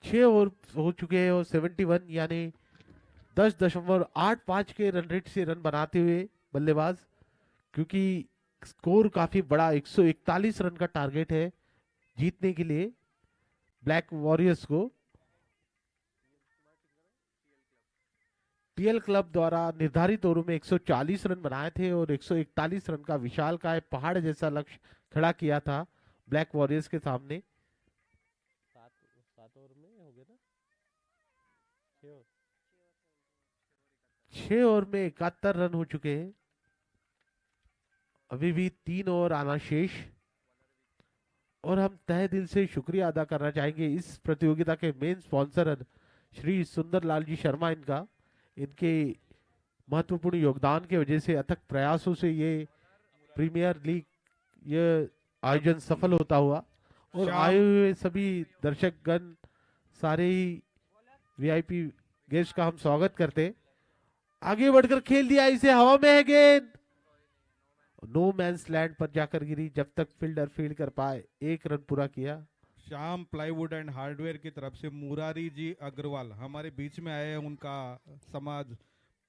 6 ओवर हो चुके हैं और 71 यानी 10.85 के रन रेट से रन बनाते हुए बल्लेबाज, क्योंकि स्कोर काफी बड़ा 141 रन का टारगेट है जीतने के लिए ब्लैक वॉरियर्स को। टीएल क्लब द्वारा निर्धारित ओवरों में 140 रन बनाए थे और 141 रन का विशालकाय पहाड़ जैसा लक्ष्य खड़ा किया था ब्लैक वॉरियर्स के सामने। 7 ओवर में हो गया ना, 6 ओवर में 71 रन हो चुके हैं। अभी भी 3 ओवर आना शेष, और हम तहे दिल से शुक्रिया अदा करना चाहेंगे इस प्रतियोगिता के मेन स्पॉन्सर श्री सुंदरलाल जी शर्मा इनके महत्वपूर्ण योगदान की वजह से, अथक प्रयासों से ये प्रीमियर लीग ये आयोजन सफल होता हुआ। और आए हुए सभी दर्शकगण, सारे ही वीआईपी गेस्ट का हम स्वागत करते हैं। आगे बढ़कर खेल दिया, इसे हवा में है गेंद, नो मैंस लैंड पर जाकर गिरी, जब तक फील्डर फील्ड कर पाए 1 रन पूरा किया। श्याम प्लाईवुड एंड हार्डवेयर की तरफ से मुरारी जी अग्रवाल हमारे बीच में आए हैं, उनका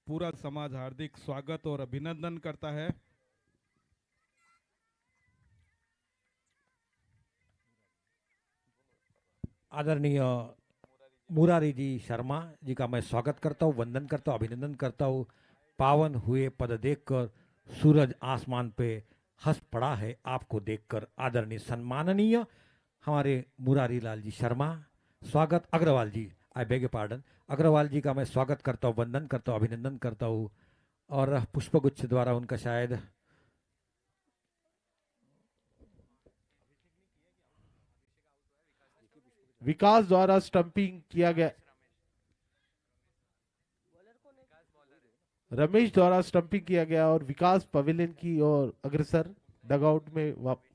पूरा समाज हार्दिक स्वागत और अभिनंदन करता है। आदरणीय मुरारी जी शर्मा जी का मैं स्वागत करता हूँ, वंदन करता हूँ, अभिनंदन करता हूँ। पावन हुए पद देखकर सूरज आसमान पे हंस पड़ा है, आपको देखकर आदरणीय सम्माननीय हमारे मुरारी लाल जी शर्मा। स्वागत अग्रवाल जी, आई बेग पार्डन, अग्रवाल जी का मैं स्वागत करता हूँ, वंदन करता हूँ, अभिनंदन करता हूँ। और पुष्पगुच्छ द्वारा उनका शायद विकास द्वारा स्टंपिंग किया गया, रमेश द्वारा स्टंपिंग किया गया और विकास पवेलियन की ओर अग्रसर डगआउट में वापस।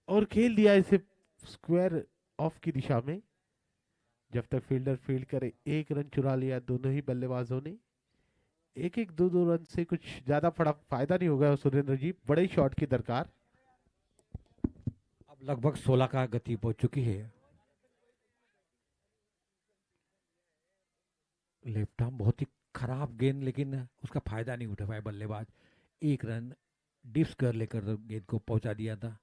और खेल दिया इसे स्क्वायर ऑफ की दिशा में, जब तक फील्डर फील्ड करे 1 रन चुरा लिया दोनों ही बल्लेबाजों ने। 1-1, 2-2 रन से कुछ ज्यादा फायदा नहीं होगा सुरेंद्र जी, बड़े शॉट की दरकार। अब लगभग 16 का गति पहुंच चुकी है। लेफ्ट आर्म बहुत ही खराब गेंद, लेकिन उसका फायदा नहीं उठा पाए बल्लेबाज। 1 रन डिप्स कर लेकर गेंद को पहुंचा दिया था।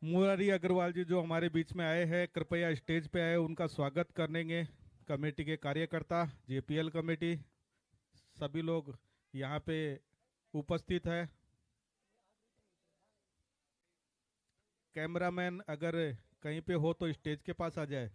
मुरारी अग्रवाल जी जो हमारे बीच में आए हैं, कृपया स्टेज पे आए, उनका स्वागत करेंगे कमेटी के कार्यकर्ता, जेपीएल कमेटी, सभी लोग यहाँ पे उपस्थित है। कैमरामैन अगर कहीं पे हो तो स्टेज के पास आ जाए।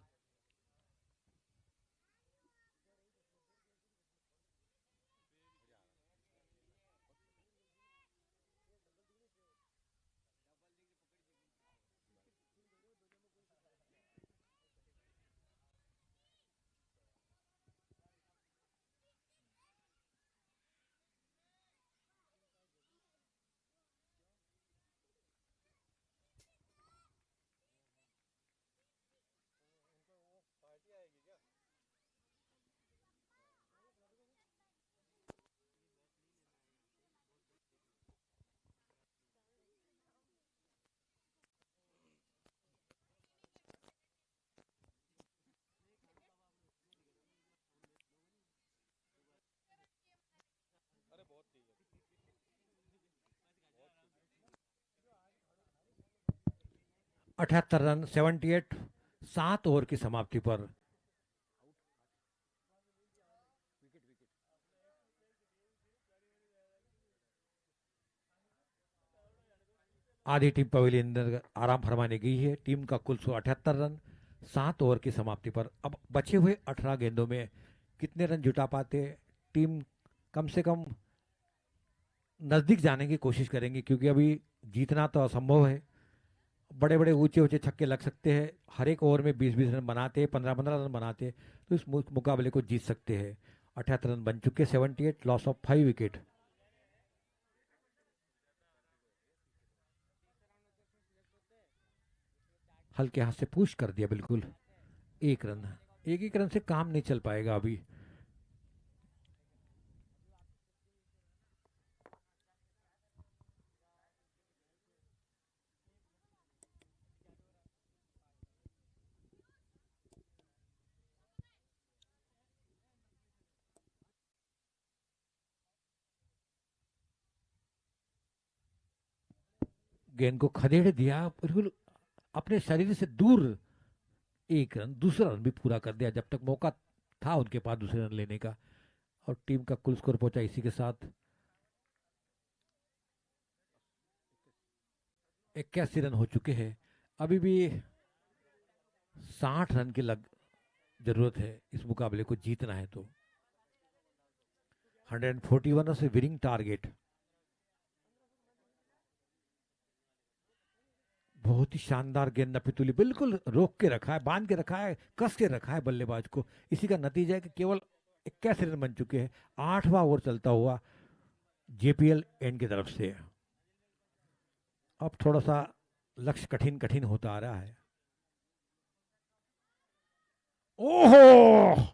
78 रन 78, 7 ओवर की समाप्ति पर। आधी टीम पवेलियन अंदर आराम फरमाने गई है। टीम का कुल 78 रन 7 ओवर की समाप्ति पर। अब बचे हुए 18 गेंदों में कितने रन जुटा पाते टीम, कम से कम नजदीक जाने की कोशिश करेंगे, क्योंकि अभी जीतना तो असंभव है। बड़े बड़े ऊंचे ऊंचे छक्के लग सकते हैं। हर एक ओवर में 20-20 रन बनाते, 15-15 रन बनाते तो इस मुकाबले को जीत सकते हैं। 78 रन बन चुके, 78, लॉस ऑफ 5 विकेट। हल्के हाथ से पुश कर दिया, बिल्कुल 1 रन। एक रन से काम नहीं चल पाएगा अभी। गेंद को खदेड़ दिया, बिल्कुल अपने शरीर से दूर। 1 रन, दूसरा रन भी पूरा कर दिया जब तक मौका था उनके पास दूसरे रन लेने का। और टीम का कुल स्कोर पहुंचा इसी के साथ 81 रन हो चुके हैं। अभी भी 60 रन की जरूरत है इस मुकाबले को जीतना है तो। 141 से विनिंग टारगेट। बहुत ही शानदार गेंद नपितुली, बिल्कुल रोक के रखा है, बांध के रखा है, कस के रखा है बल्लेबाज को। इसी का नतीजा है कि केवल 81 रन बन चुके हैं। 8वां ओवर चलता हुआ जेपीएल एंड की तरफ से। अब थोड़ा सा लक्ष्य कठिन होता आ रहा है। ओहो,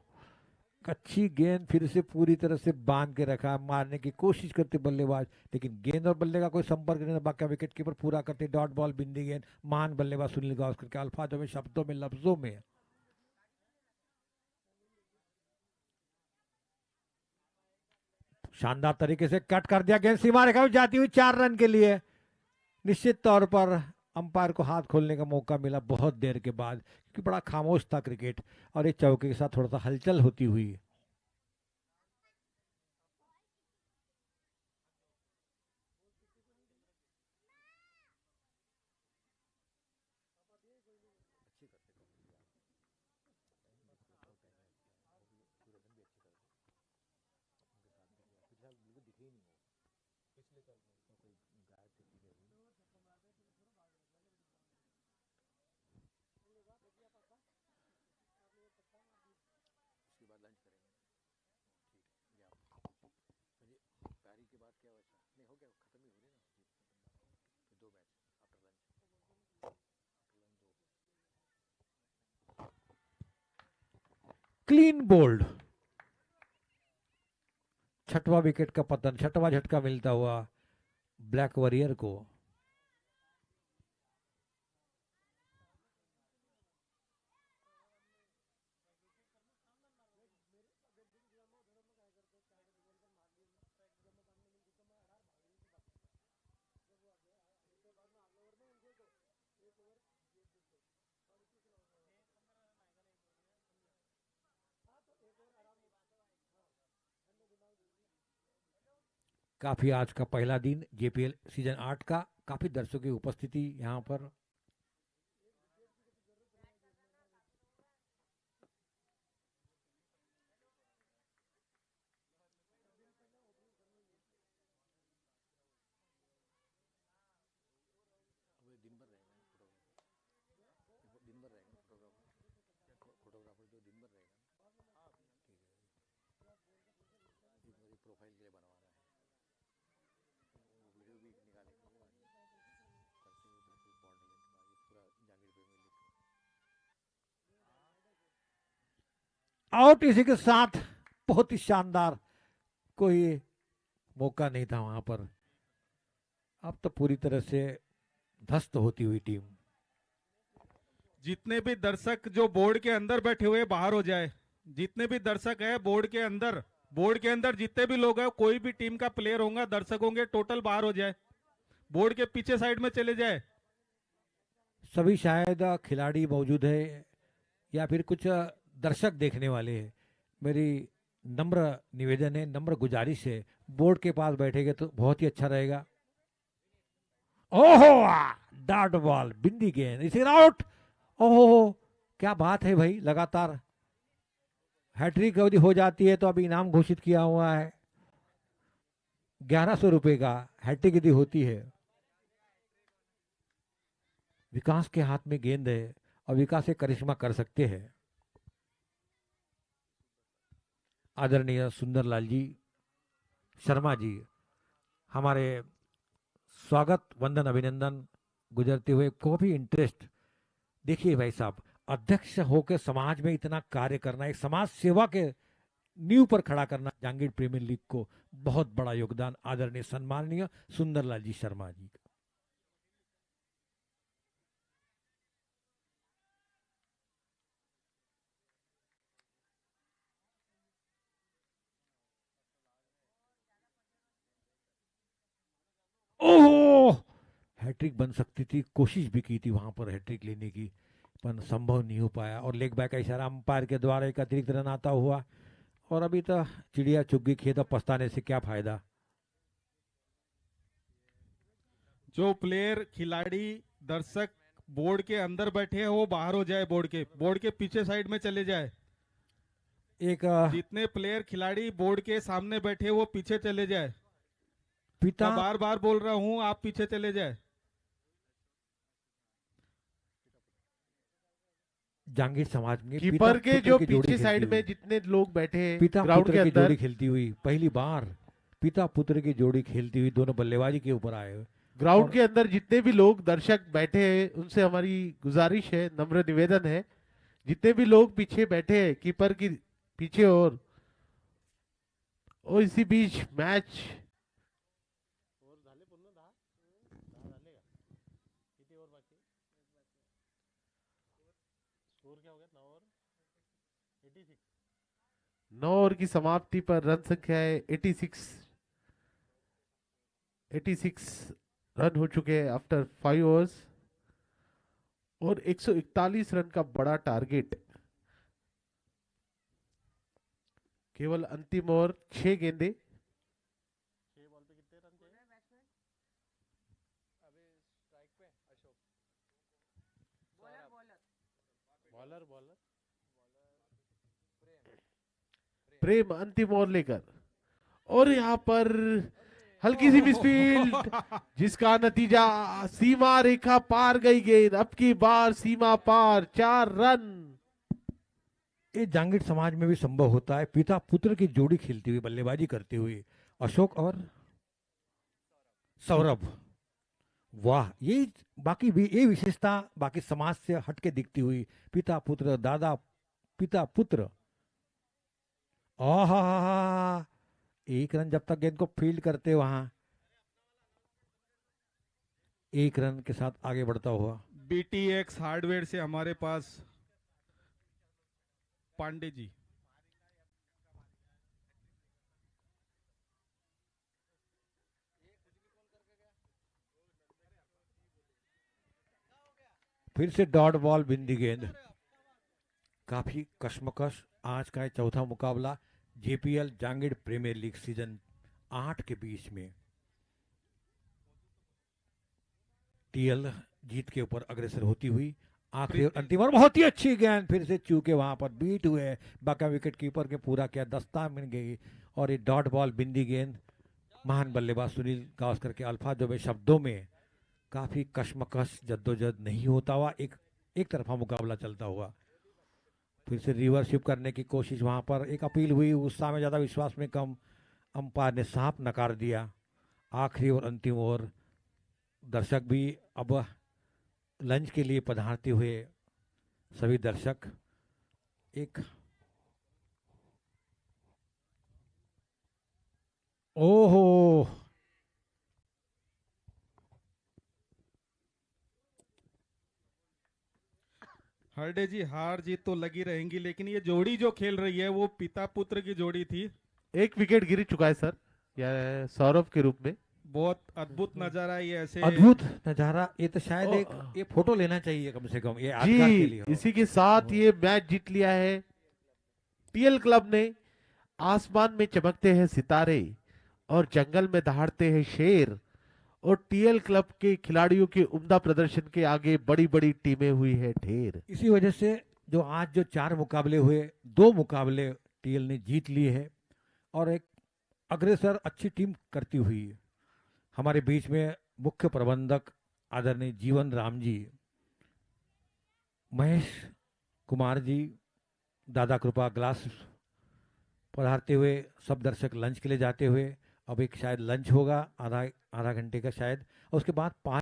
अच्छी गेंद फिर से पूरी तरह से बांध के रखा, मारने की कोशिश करते बल्लेबाज, लेकिन गेंद और बल्ले का कोई संपर्क नहीं। बाकी विकेट कीपर पूरा करते, डॉट बॉल, बिंदी गेंद। मान बल्लेबाज सुनील गावस्कर के अल्फाजों में, शब्दों में, लफ्जों में। शानदार तरीके से कट कर दिया, गेंद सीमा रेखा में जाती हुई 4 रन के लिए। निश्चित तौर पर अंपायर को हाथ खोलने का मौका मिला बहुत देर के बाद, क्योंकि बड़ा खामोश था क्रिकेट। और एक चौके के साथ थोड़ा सा हलचल होती हुई। Clean bowled. 6वां विकेट का पतन, 6वां झटका मिलता हुआ ब्लैक वॉरियर को। काफी आज का पहला दिन जेपीएल सीजन 8 का, काफी दर्शकों की उपस्थिति यहाँ पर। आउट इसी के साथ, बहुत ही शानदार, कोई मौका नहीं था वहां पर। अब तो पूरी तरह से ध्वस्त होती हुई टीम। जितने भी दर्शक जो बोर्ड के अंदर बैठे हुए बाहर हो जाए। जितने भी दर्शक है बोर्ड के अंदर जितने भी लोग हैं, कोई भी टीम का प्लेयर होगा, दर्शक होंगे, टोटल बाहर हो जाए, बोर्ड के पीछे साइड में चले जाए। सभी शायद खिलाड़ी मौजूद है या फिर कुछ दर्शक देखने वाले हैं। मेरी नम्र निवेदन है, नम्र गुजारिश है, बोर्ड के पास बैठेंगे तो बहुत ही अच्छा रहेगा। ओहो, डॉट बॉल, बिंदी गेंद, इसे आउट। ओहो, क्या बात है भाई, लगातार हैट्रिक यदि हो जाती है तो अभी इनाम घोषित किया हुआ है 1100 रुपए का, हैट्रिक यदि होती है। विकास के हाथ में गेंद है और विकास से करिश्मा कर सकते हैं। आदरणीय सुंदरलाल जी शर्मा जी, हमारे स्वागत वंदन अभिनंदन गुजरते हुए काफी इंटरेस्ट। देखिए भाई साहब, अध्यक्ष होकर समाज में इतना कार्य करना, एक समाज सेवा के नींव पर खड़ा करना, जहांगीर प्रीमियर लीग को बहुत बड़ा योगदान आदरणीय सम्माननीय सुंदरलाल जी शर्मा जी। ओह, हैट्रिक बन सकती थी, कोशिश भी की थी वहां पर हैट्रिक लेने की, पर संभव नहीं हो पाया। और लेग बैक का इशारा अंपायर के द्वारा एक अतिरिक्त रन आता हुआ, और अभी तो चिड़िया चुग गई खेत, अब पछताने से क्या फायदा। जो प्लेयर, खिलाड़ी, दर्शक बोर्ड के अंदर बैठे हैं वो बाहर हो जाए, बोर्ड के पीछे साइड में चले जाए। एक जितने प्लेयर खिलाड़ी बोर्ड के सामने बैठे हैं वो पीछे चले जाए। पिता, मैं बार बार बोल रहा हूं, आप पीछे चले जाए। जहांगीर समाज में कीपर के पुत्र जो की जोड़ी पीछे खेलती साइड हुई, में जितने लोग बैठे हैं पिता ग्राउंड पुत्र के की अंदर, जोड़ी खेलती हुई, पहली बार पिता पुत्र की जोड़ी खेलती हुई, दोनों बल्लेबाजी के ऊपर आए हुए। ग्राउंड और- के अंदर जितने भी लोग दर्शक बैठे हैं उनसे हमारी गुजारिश है, नम्र निवेदन है, जितने भी लोग पीछे बैठे हैं कीपर की पीछे, और इसी बीच मैच नौ ओवर की समाप्ति पर रन संख्या है 86 रन हो चुके हैं आफ्टर 5 ओवर्स, और 141 रन का बड़ा टारगेट। केवल अंतिम ओवर 6 गेंदे। प्रेम अंतिम ओवर लेकर, और यहाँ पर हल्की सी मिसफील्ड, जिसका नतीजा सीमा रेखा पार गई गेंद, अब की बार सीमा पार, 4 रन। ये जहांगीर समाज में भी संभव होता है, पिता पुत्र की जोड़ी खेलती हुई, बल्लेबाजी करते हुए, अशोक और सौरभ। वाह, ये बाकी भी ये विशेषता बाकी समाज से हटके दिखती हुई, पिता पुत्र, दादा पिता पुत्र। आहा, एक रन जब तक गेंद को फील्ड करते वहां, एक रन के साथ आगे बढ़ता हुआ। BTX हार्डवेयर से हमारे पास पांडे जी। फिर से डॉट बॉल, बिंदी गेंद, काफी कश्मकश। आज का ये चौथा मुकाबला JPL Jahangir premier league season 8 के बीच में। TL जीत के ऊपर अग्रसर होती हुई, आखिरी और अंतिम और बहुत ही अच्छी गेंद, फिर से चूके वहां पर बीट हुए, बाका विकेट कीपर के पूरा किया, दस्ता मिल गई, और ये डॉट बॉल, बिंदी गेंद। महान बल्लेबाज सुनील गावस्कर के अल्फाजो शब्दों में काफी कश्मकश जद्दोजहद नहीं होता हुआ, एक तरफा मुकाबला चलता हुआ। फिर से रिवर्सिप करने की कोशिश, वहां पर एक अपील हुई, गुस्सा में ज्यादा विश्वास में कम, अंपायर ने साफ नकार दिया। आखिरी और अंतिम ओवर, दर्शक भी अब लंच के लिए पधारते हुए, सभी दर्शक एक ओहो, हरडे जी, हार जीत तो लगी रहेंगी, लेकिन ये जोड़ी जो खेल रही है वो पिता पुत्र की जोड़ी थी। एक विकेट गिर चुका है सर, या सौरभ के रूप में। बहुत अद्भुत नजारा है ये ऐसे। अद्भुत नजारा, ये तो शायद एक ये फोटो लेना चाहिए कम से कम, ये यादगार के लिए जी, हो। इसी के साथ ये मैच जीत लिया है टीएल क्लब ने। आसमान में चमकते हैं सितारे और जंगल में दहाड़ते हैं शेर, और टीएल क्लब के खिलाड़ियों के उम्दा प्रदर्शन के आगे बड़ी बड़ी टीमें हुई है ढेर। इसी वजह से जो आज जो 4 मुकाबले हुए, 2 मुकाबले टीएल ने जीत लिए है और एक अग्रसर अच्छी टीम करती हुई है। हमारे बीच में मुख्य प्रबंधक आदरणीय जीवन राम जी, महेश कुमार जी, दादा कृपा ग्लास पधारते हुए, सब दर्शक लंच के लिए जाते हुए, अब एक शायद लंच होगा आधा घंटे का शायद, और उसके बाद 5